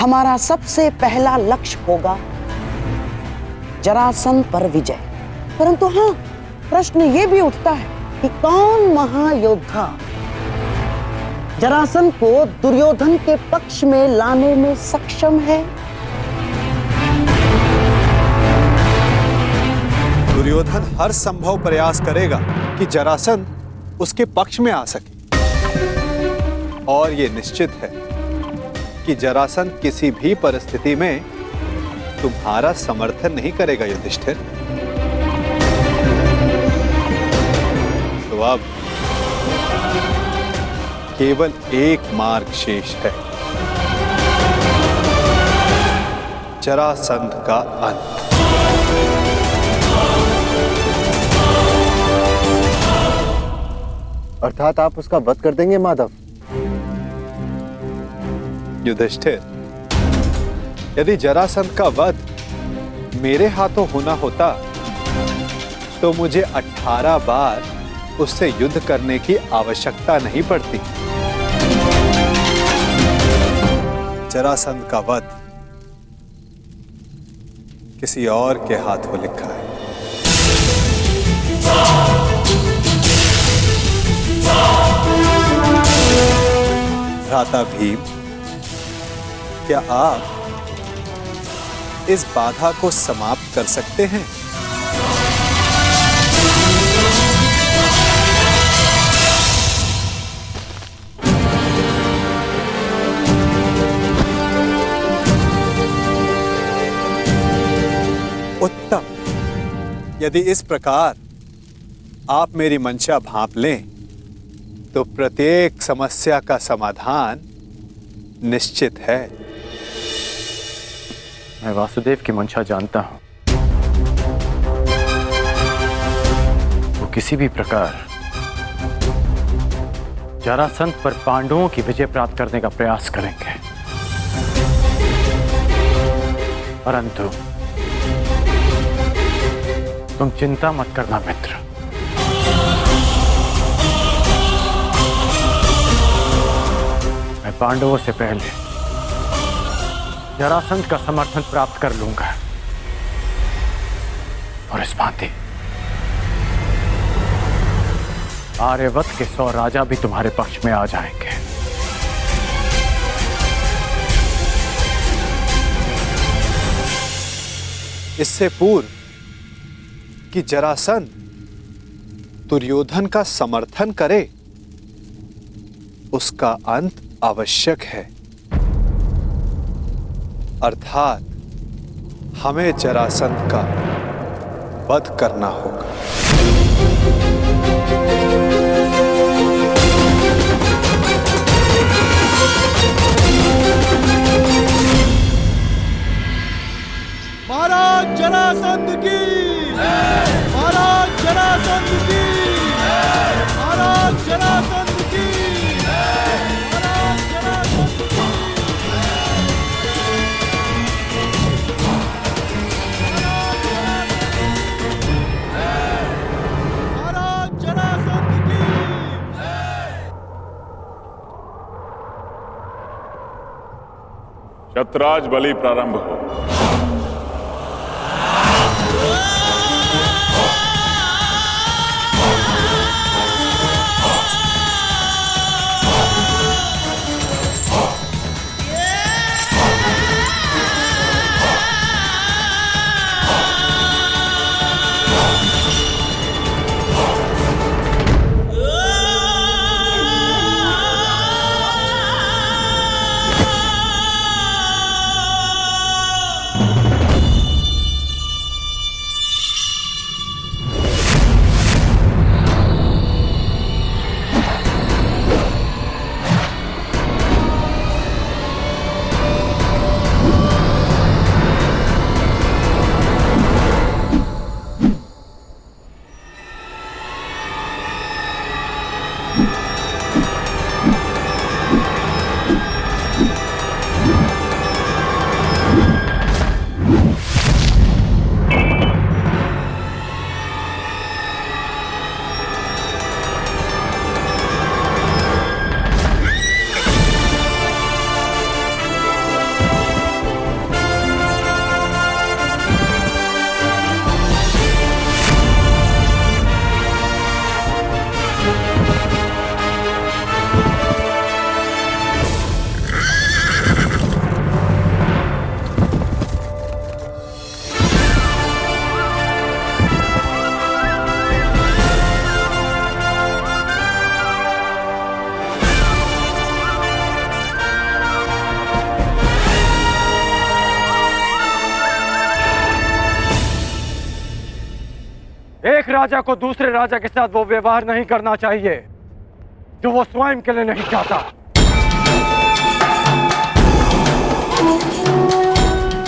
हमारा सबसे पहला लक्ष्य होगा जरासंध पर विजय। परंतु हाँ, प्रश्न ये भी उठता है कि कौन महायोद्धा जरासंध को दुर्योधन के पक्ष में लाने में सक्षम है। दुर्योधन हर संभव प्रयास करेगा कि जरासंध उसके पक्ष में आ सके, और यह निश्चित है कि जरासंध किसी भी परिस्थिति में तुम्हारा समर्थन नहीं करेगा युधिष्ठिर। तो अब केवल एक मार्ग शेष है, जरासंध का अंत। अर्थात आप उसका वध कर देंगे माधव? युधिष्ठिर, यदि जरासंध का वध मेरे हाथों होना होता तो मुझे 18 बार उससे युद्ध करने की आवश्यकता नहीं पड़ती। जरासंध का वध किसी और के हाथों लिखा है। भ्राता भीम, क्या आप इस बाधा को समाप्त कर सकते हैं? उत्तम। यदि इस प्रकार आप मेरी मंशा भांप लें तो प्रत्येक समस्या का समाधान निश्चित है। मैं वासुदेव की मंशा जानता हूं। वो किसी भी प्रकार जरासंध पर पांडवों की विजय प्राप्त करने का प्रयास करेंगे, परंतु तुम चिंता मत करना मित्र। मैं पांडवों से पहले जरासंध का समर्थन प्राप्त कर लूंगा, और इस भांति आर्यवत के 100 राजा भी तुम्हारे पक्ष में आ जाएंगे। इससे पूर्व कि जरासंध दुर्योधन का समर्थन करे, उसका अंत आवश्यक है। अर्थात हमें जरासंध का वध करना होगा। महाराज जरासंध की, महाराज जरासंध की, महाराज जरासंध की, महाराज जरासंध की। शतराज बलि प्रारंभ हो। एक राजा को दूसरे राजा के साथ वो व्यवहार नहीं करना चाहिए जो वो स्वयं के लिए नहीं चाहता।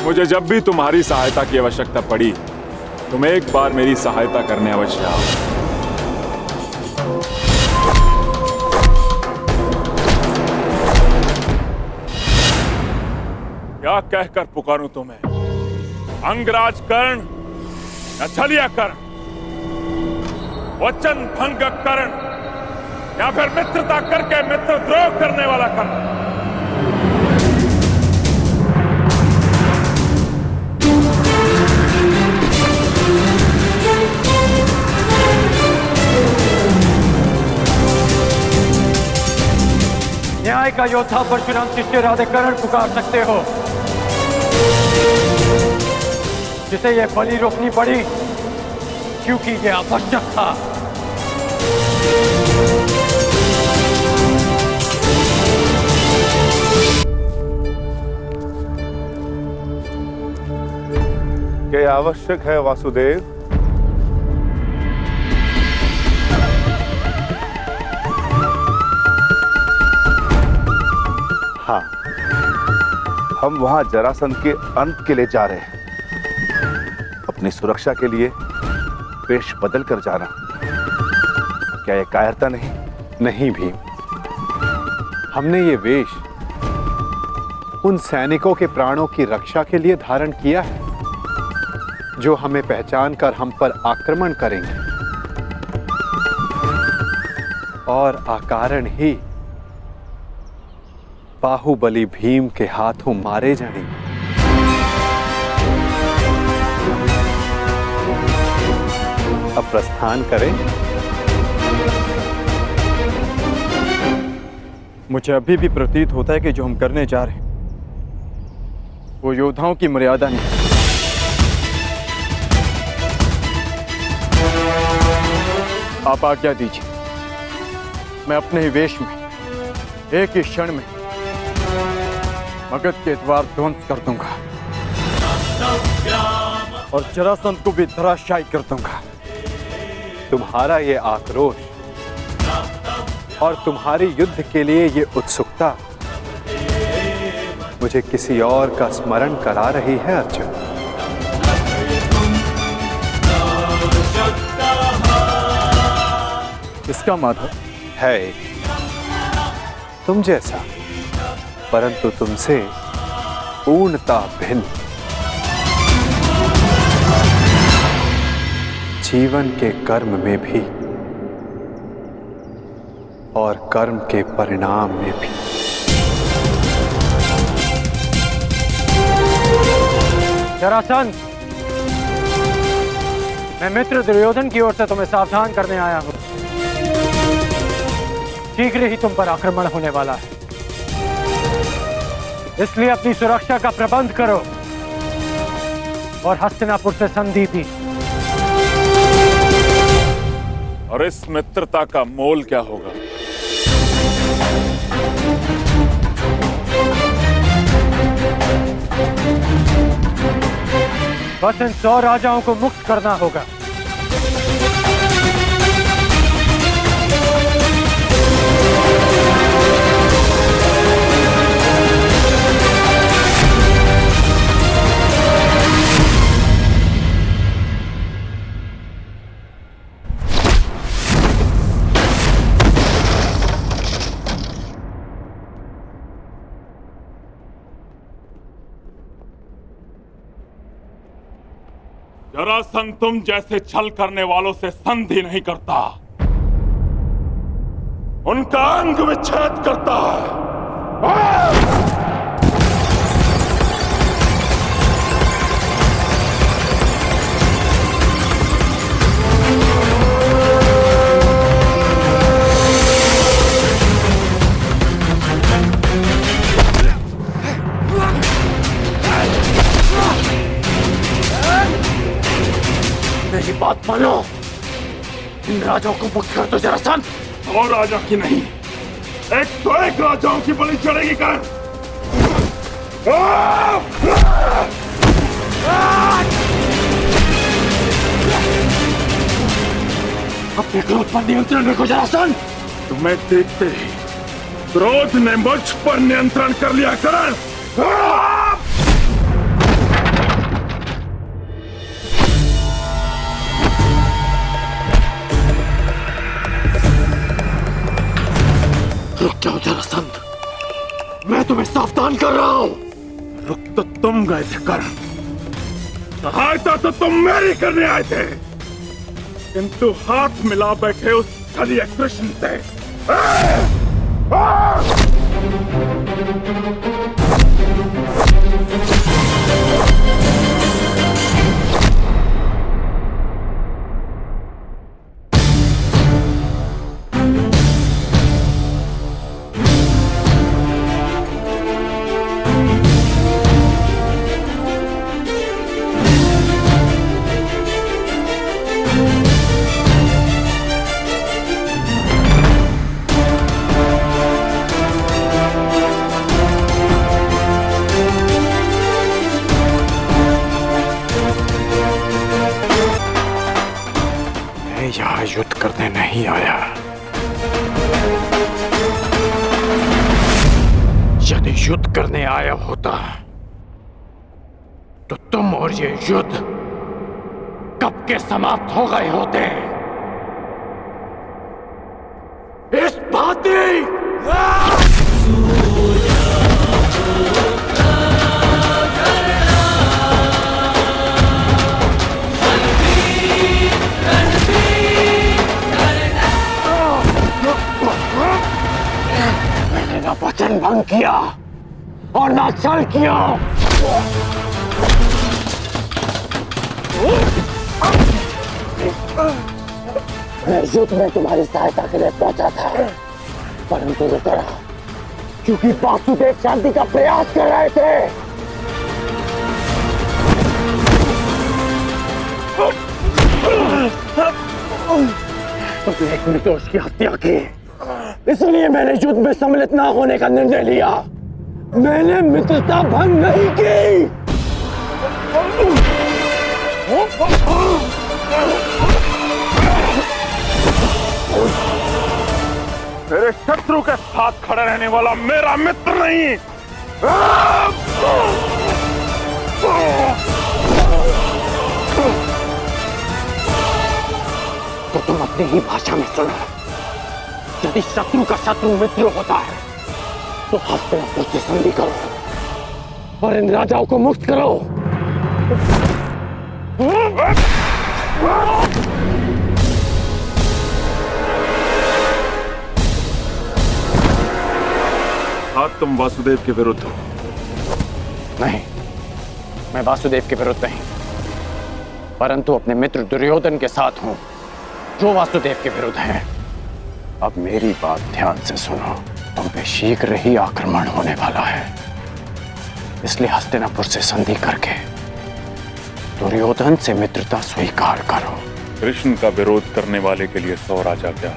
मुझे जब भी तुम्हारी सहायता की आवश्यकता पड़ी तुम एक बार मेरी सहायता करने अवश्य आओ। क्या कहकर पुकारूं तुम्हें? अंगराज कर्ण या छलिया कर्ण? वचन भंग कर्ण या फिर मित्रता करके मित्रद्रोह करने वाला कर्ण? न्याय का योद्धा परशुराम शिष्य राधे कर्ण पुकार सकते हो, जिसे ये बलि रोकनी पड़ी क्योंकि ये आवश्यक था। क्या आवश्यक है वासुदेव? हाँ, हम वहां जरासंध के अंत के लिए जा रहे हैं। अपनी सुरक्षा के लिए वेश बदल कर जाना क्या यह कायरता नहीं? नहीं भीम, हमने ये वेश उन सैनिकों के प्राणों की रक्षा के लिए धारण किया है जो हमें पहचान कर हम पर आक्रमण करेंगे और अकारण ही बाहुबली भीम के हाथों मारे जाएंगे। अब प्रस्थान करें। मुझे अभी भी प्रतीत होता है कि जो हम करने जा रहे हैं वो योद्धाओं की मर्यादा नहीं। आप आज्ञा दीजिए, मैं अपने ही वेश में एक ही क्षण में मगध के द्वार ध्वंस कर दूंगा और जरासंध को भी धराशायी कर दूंगा। तुम्हारा ये आक्रोश और तुम्हारी युद्ध के लिए ये उत्सुकता मुझे किसी और का स्मरण करा रही है अर्जुन। इसका माधव है तुम जैसा, परंतु तुमसे पूर्णता भिन्न। जीवन के कर्म में भी और कर्म के परिणाम में भी। जरासंध, मैं मित्र दुर्योधन की ओर से तुम्हें सावधान करने आया हूं। शीघ्र ही तुम पर आक्रमण होने वाला है, इसलिए अपनी सुरक्षा का प्रबंध करो और हस्तिनापुर से संधि भी। और इस मित्रता का मोल क्या होगा? बस इन 100 राजाओं को मुक्त करना होगा। जरासंध तुम जैसे छल करने वालों से संधि नहीं करता, उनका अंग विच्छेद करता है। मेरी बात मानो, इन राजाओं को मुक्त कर दो जरासंध। और राजा की नहीं, एक तो एक राजाओं की बलि चढ़ेगी कर। अपने क्रोध पर नियंत्रण रखो जरासंध। तुम्हें देखते ही क्रोध ने मुझ पर नियंत्रण कर लिया कर। रुक जाओ जरासंध, मैं तुम्हें सावधान कर रहा हूं। रुक तो तुम गए थे कर, सहायता तो तुम मेरी करने आए थे, किंतु हाथ मिला बैठे उस छलिया कृष्ण से। यहाँ युद्ध करने नहीं आया। यदि युद्ध करने आया होता तो तुम और ये युद्ध कब के समाप्त हो गए होते। इस भांति ना वचन भंग किया और ना छल किया। मैं युद्ध में तुम्हारी सहायता के लिए पहुंचा था, परंतु रुका रहा क्योंकि वासुदेव शांति का प्रयास कर रहे थे। तुमने एक निर्दोष की हत्या की, इसलिए मैंने युद्ध में सम्मिलित न होने का निर्णय लिया। मैंने मित्रता भंग नहीं की। मेरे शत्रु के साथ खड़ा रहने वाला मेरा मित्र नहीं। तो तुम अपनी ही भाषा में सुनो। यदि शत्रु का शत्रु मित्र होता है तो हस्तिनापुर से संधि करो और इन राजाओं को मुक्त करो। आज तुम वासुदेव के विरुद्ध हो। नहीं, मैं वासुदेव के विरुद्ध नहीं, परंतु अपने मित्र दुर्योधन के साथ हूं, जो वासुदेव के विरुद्ध है। अब मेरी बात ध्यान से सुनो। तुम पे शीघ्र ही आक्रमण होने वाला है, इसलिए हस्तिनापुर से संधि करके दुर्योधन से मित्रता स्वीकार करो। कृष्ण का विरोध करने वाले के लिए 100 राजा क्या,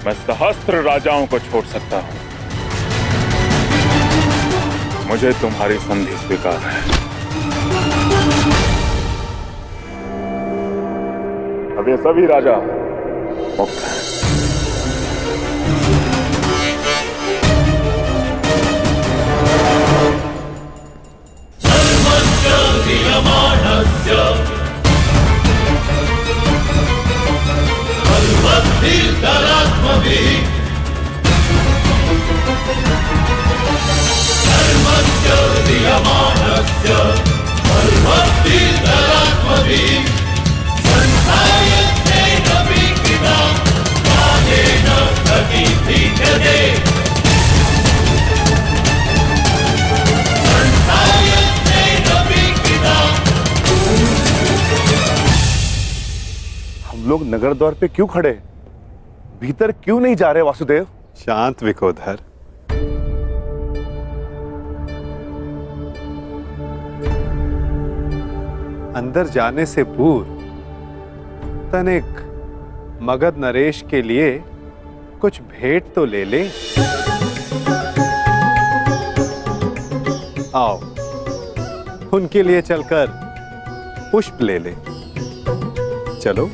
मैं सहस्त्र राजाओं को छोड़ सकता हूं। मुझे तुम्हारी संधि स्वीकार है। अब ये सभी राजा मुक्त हैं। हम लोग नगर द्वार पे क्यों खड़े? भीतर क्यों नहीं जा रहे वासुदेव? शांत विकोधर। अंदर जाने से पूर्व तनिक मगध नरेश के लिए कुछ भेंट तो ले ले। आओ, उनके लिए चलकर पुष्प ले ले। चलो।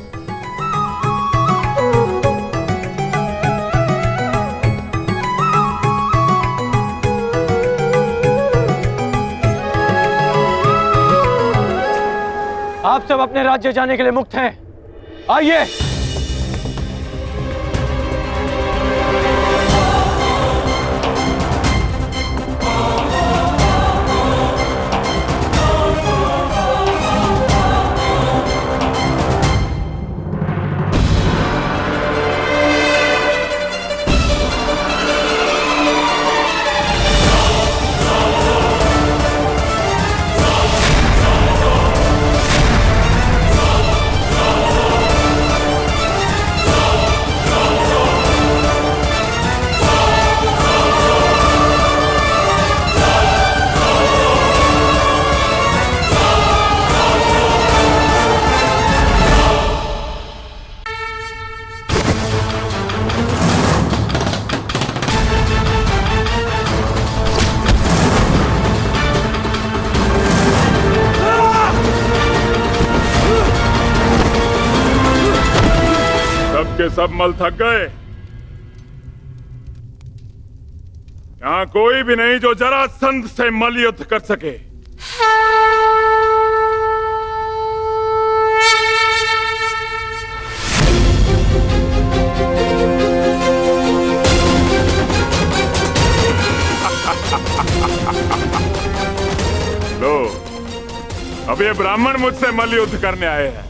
आप सब अपने राज्य जाने के लिए मुक्त हैं। आइए। के सब मल थक गए। यहां कोई भी नहीं जो जरासंध से मल युद्ध कर सके। लो, अब ये ब्राह्मण मुझसे मल युद्ध करने आए हैं।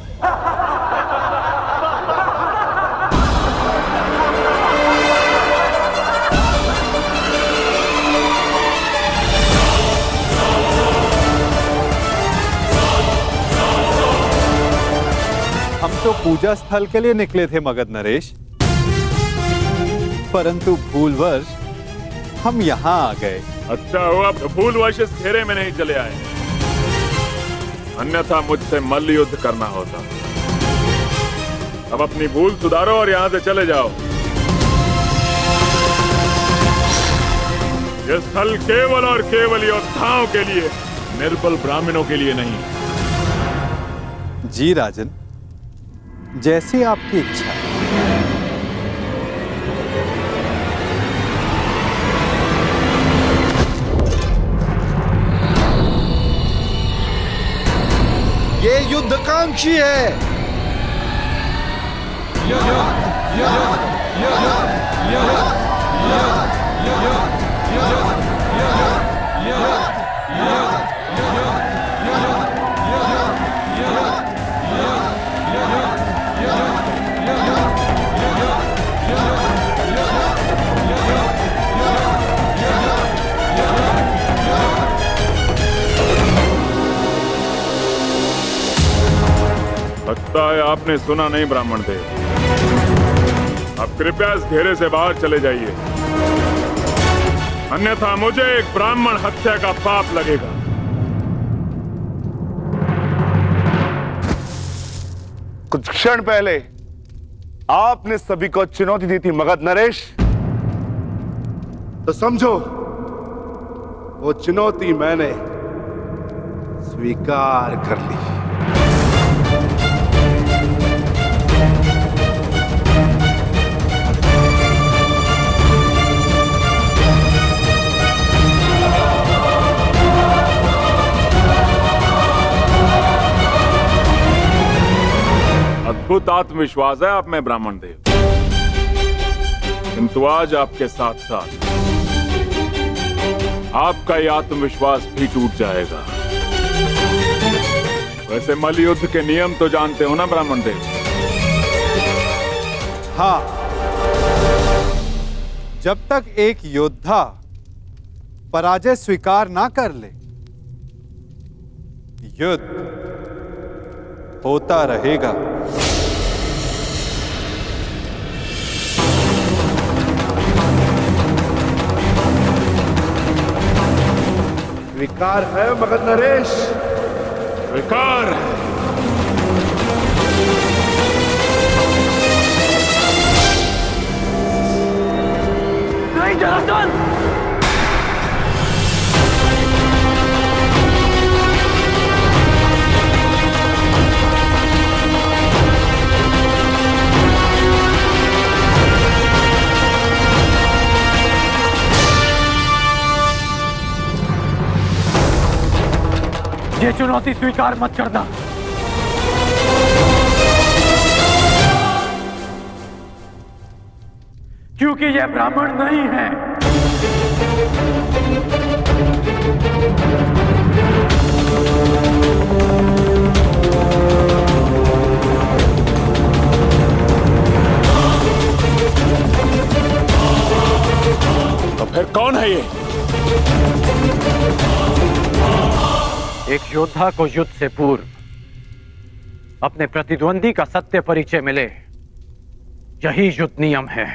हम तो पूजा स्थल के लिए निकले थे मगध नरेश, परंतु भूलवश हम यहाँ आ गए। अच्छा हुआ भूलवश इस घेरे में नहीं चले आए, अन्यथा मुझसे मल्ल युद्ध करना होता। अब अपनी भूल सुधारो और यहाँ से चले जाओ। यह स्थल केवल और केवल योद्धाओं के लिए, निर्बल ब्राह्मणों के लिए नहीं। जी राजन, जैसी आपकी इच्छा। ये युद्धकांक्षी है। लगता है आपने सुना नहीं ब्राह्मण देव। अब कृपया इस घेरे से बाहर चले जाइए, अन्यथा मुझे एक ब्राह्मण हत्या का पाप लगेगा। कुछ क्षण पहले आपने सभी को चुनौती दी थी मगध नरेश, तो समझो वो चुनौती मैंने स्वीकार कर ली। अद्भुत आत्मविश्वास है आप में ब्राह्मण देव, किंतु आज आपके साथ साथ आपका ये आत्मविश्वास भी टूट जाएगा। वैसे मल्लयुद्ध के नियम तो जानते हो ना ब्राह्मण देव? हाँ, जब तक एक योद्धा पराजय स्वीकार ना कर ले, युद्ध होता रहेगा। स्वीकार है मगध नरेश? स्वीकार। नहीं जरासंध! ये चुनौती स्वीकार मत करना। क्योंकि यह ब्राह्मण नहीं है। तो फिर कौन है ये? एक योद्धा को युद्ध से पूर्व अपने प्रतिद्वंदी का सत्य परिचय मिले, यही युद्ध नियम है।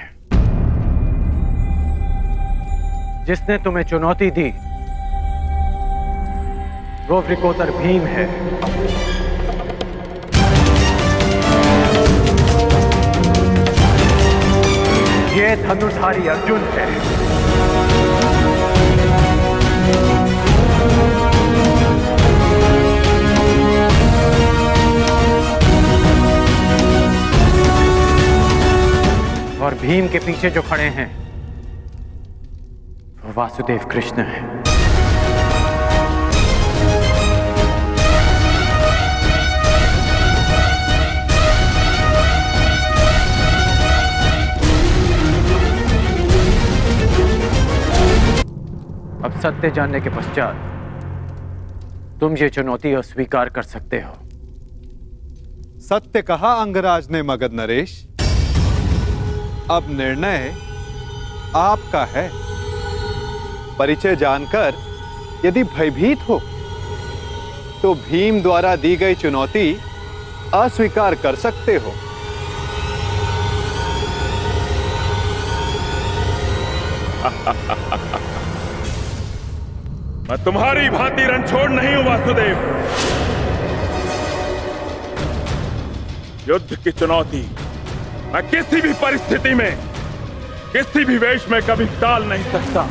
जिसने तुम्हें चुनौती दी वो वृकोदर भीम है। ये धनुर्धारी अर्जुन है। और भीम के पीछे जो खड़े हैं वो वासुदेव कृष्ण है। अब सत्य जानने के पश्चात तुम ये चुनौती अस्वीकार कर सकते हो। सत्य कहा अंगराज ने मगध नरेश। अब निर्णय आपका है। परिचय जानकर यदि भयभीत हो तो भीम द्वारा दी गई चुनौती अस्वीकार कर सकते हो। मैं तुम्हारी भांति रणछोड़ नहीं हूं वासुदेव। युद्ध की चुनौती मैं किसी भी परिस्थिति में, किसी भी वेश में कभी टाल नहीं सकता।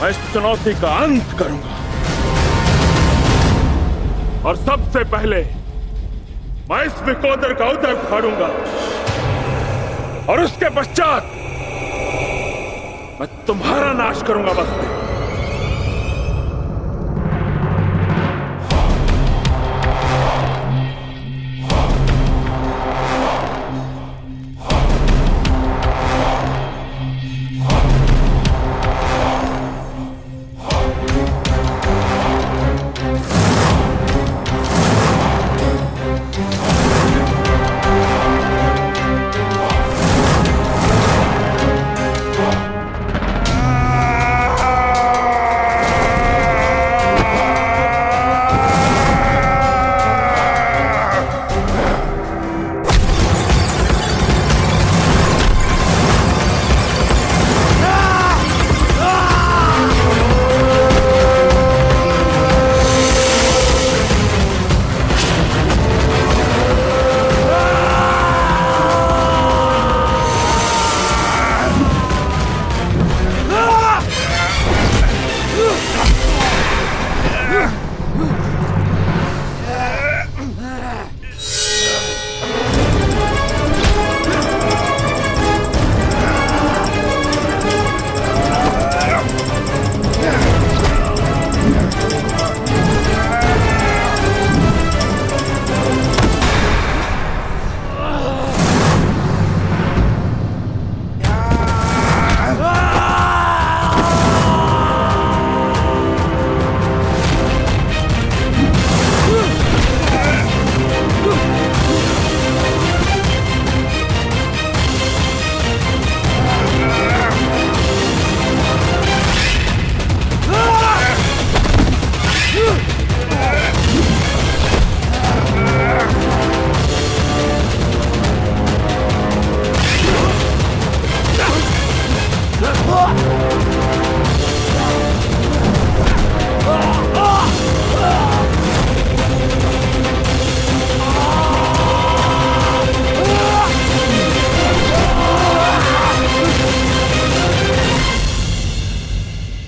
मैं इस चुनौती का अंत करूंगा और सबसे पहले मैं इस वृकोदर का उदर उखाड़ूंगा और उसके पश्चात मैं तुम्हारा नाश करूंगा। बस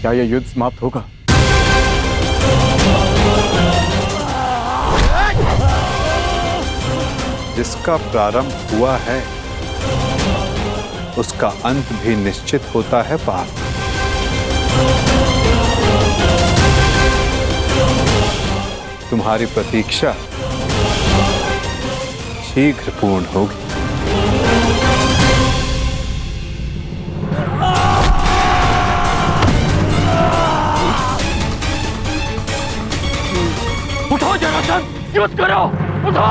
क्या यह युद्ध समाप्त होगा? जिसका प्रारंभ हुआ है उसका अंत भी निश्चित होता है पार्थ। तुम्हारी प्रतीक्षा शीघ्र पूर्ण होगी। उठो जरासंध, युद्ध करो, उठो।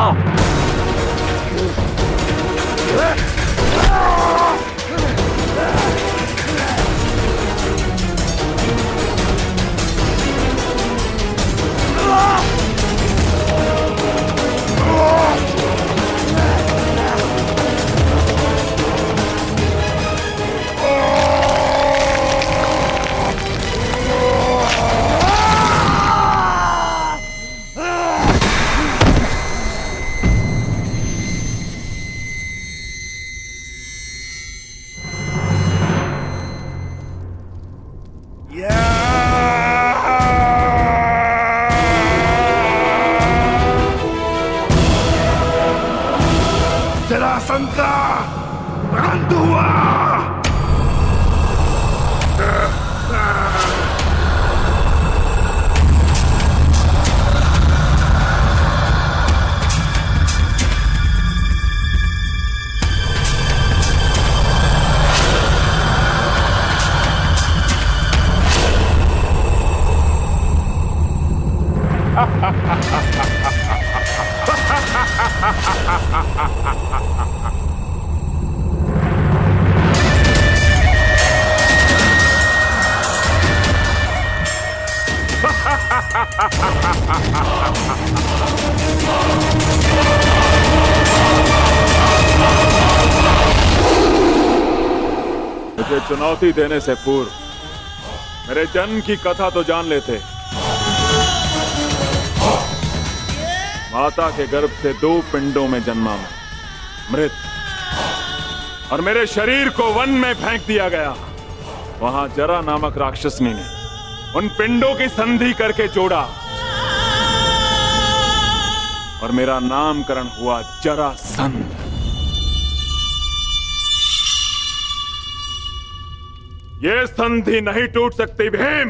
जरासंध का अंत हुआ। मुझे चुनौती देने से पूर्व मेरे जन्म की कथा तो जान लेते। माता के गर्भ से 2 पिंडों में जन्मा मैं, मृत, और मेरे शरीर को वन में फेंक दिया गया। वहां जरा नामक राक्षसनी ने उन पिंडों की संधि करके जोड़ा और मेरा नामकरण हुआ जरासंध। ये संधि नहीं टूट सकती भीम।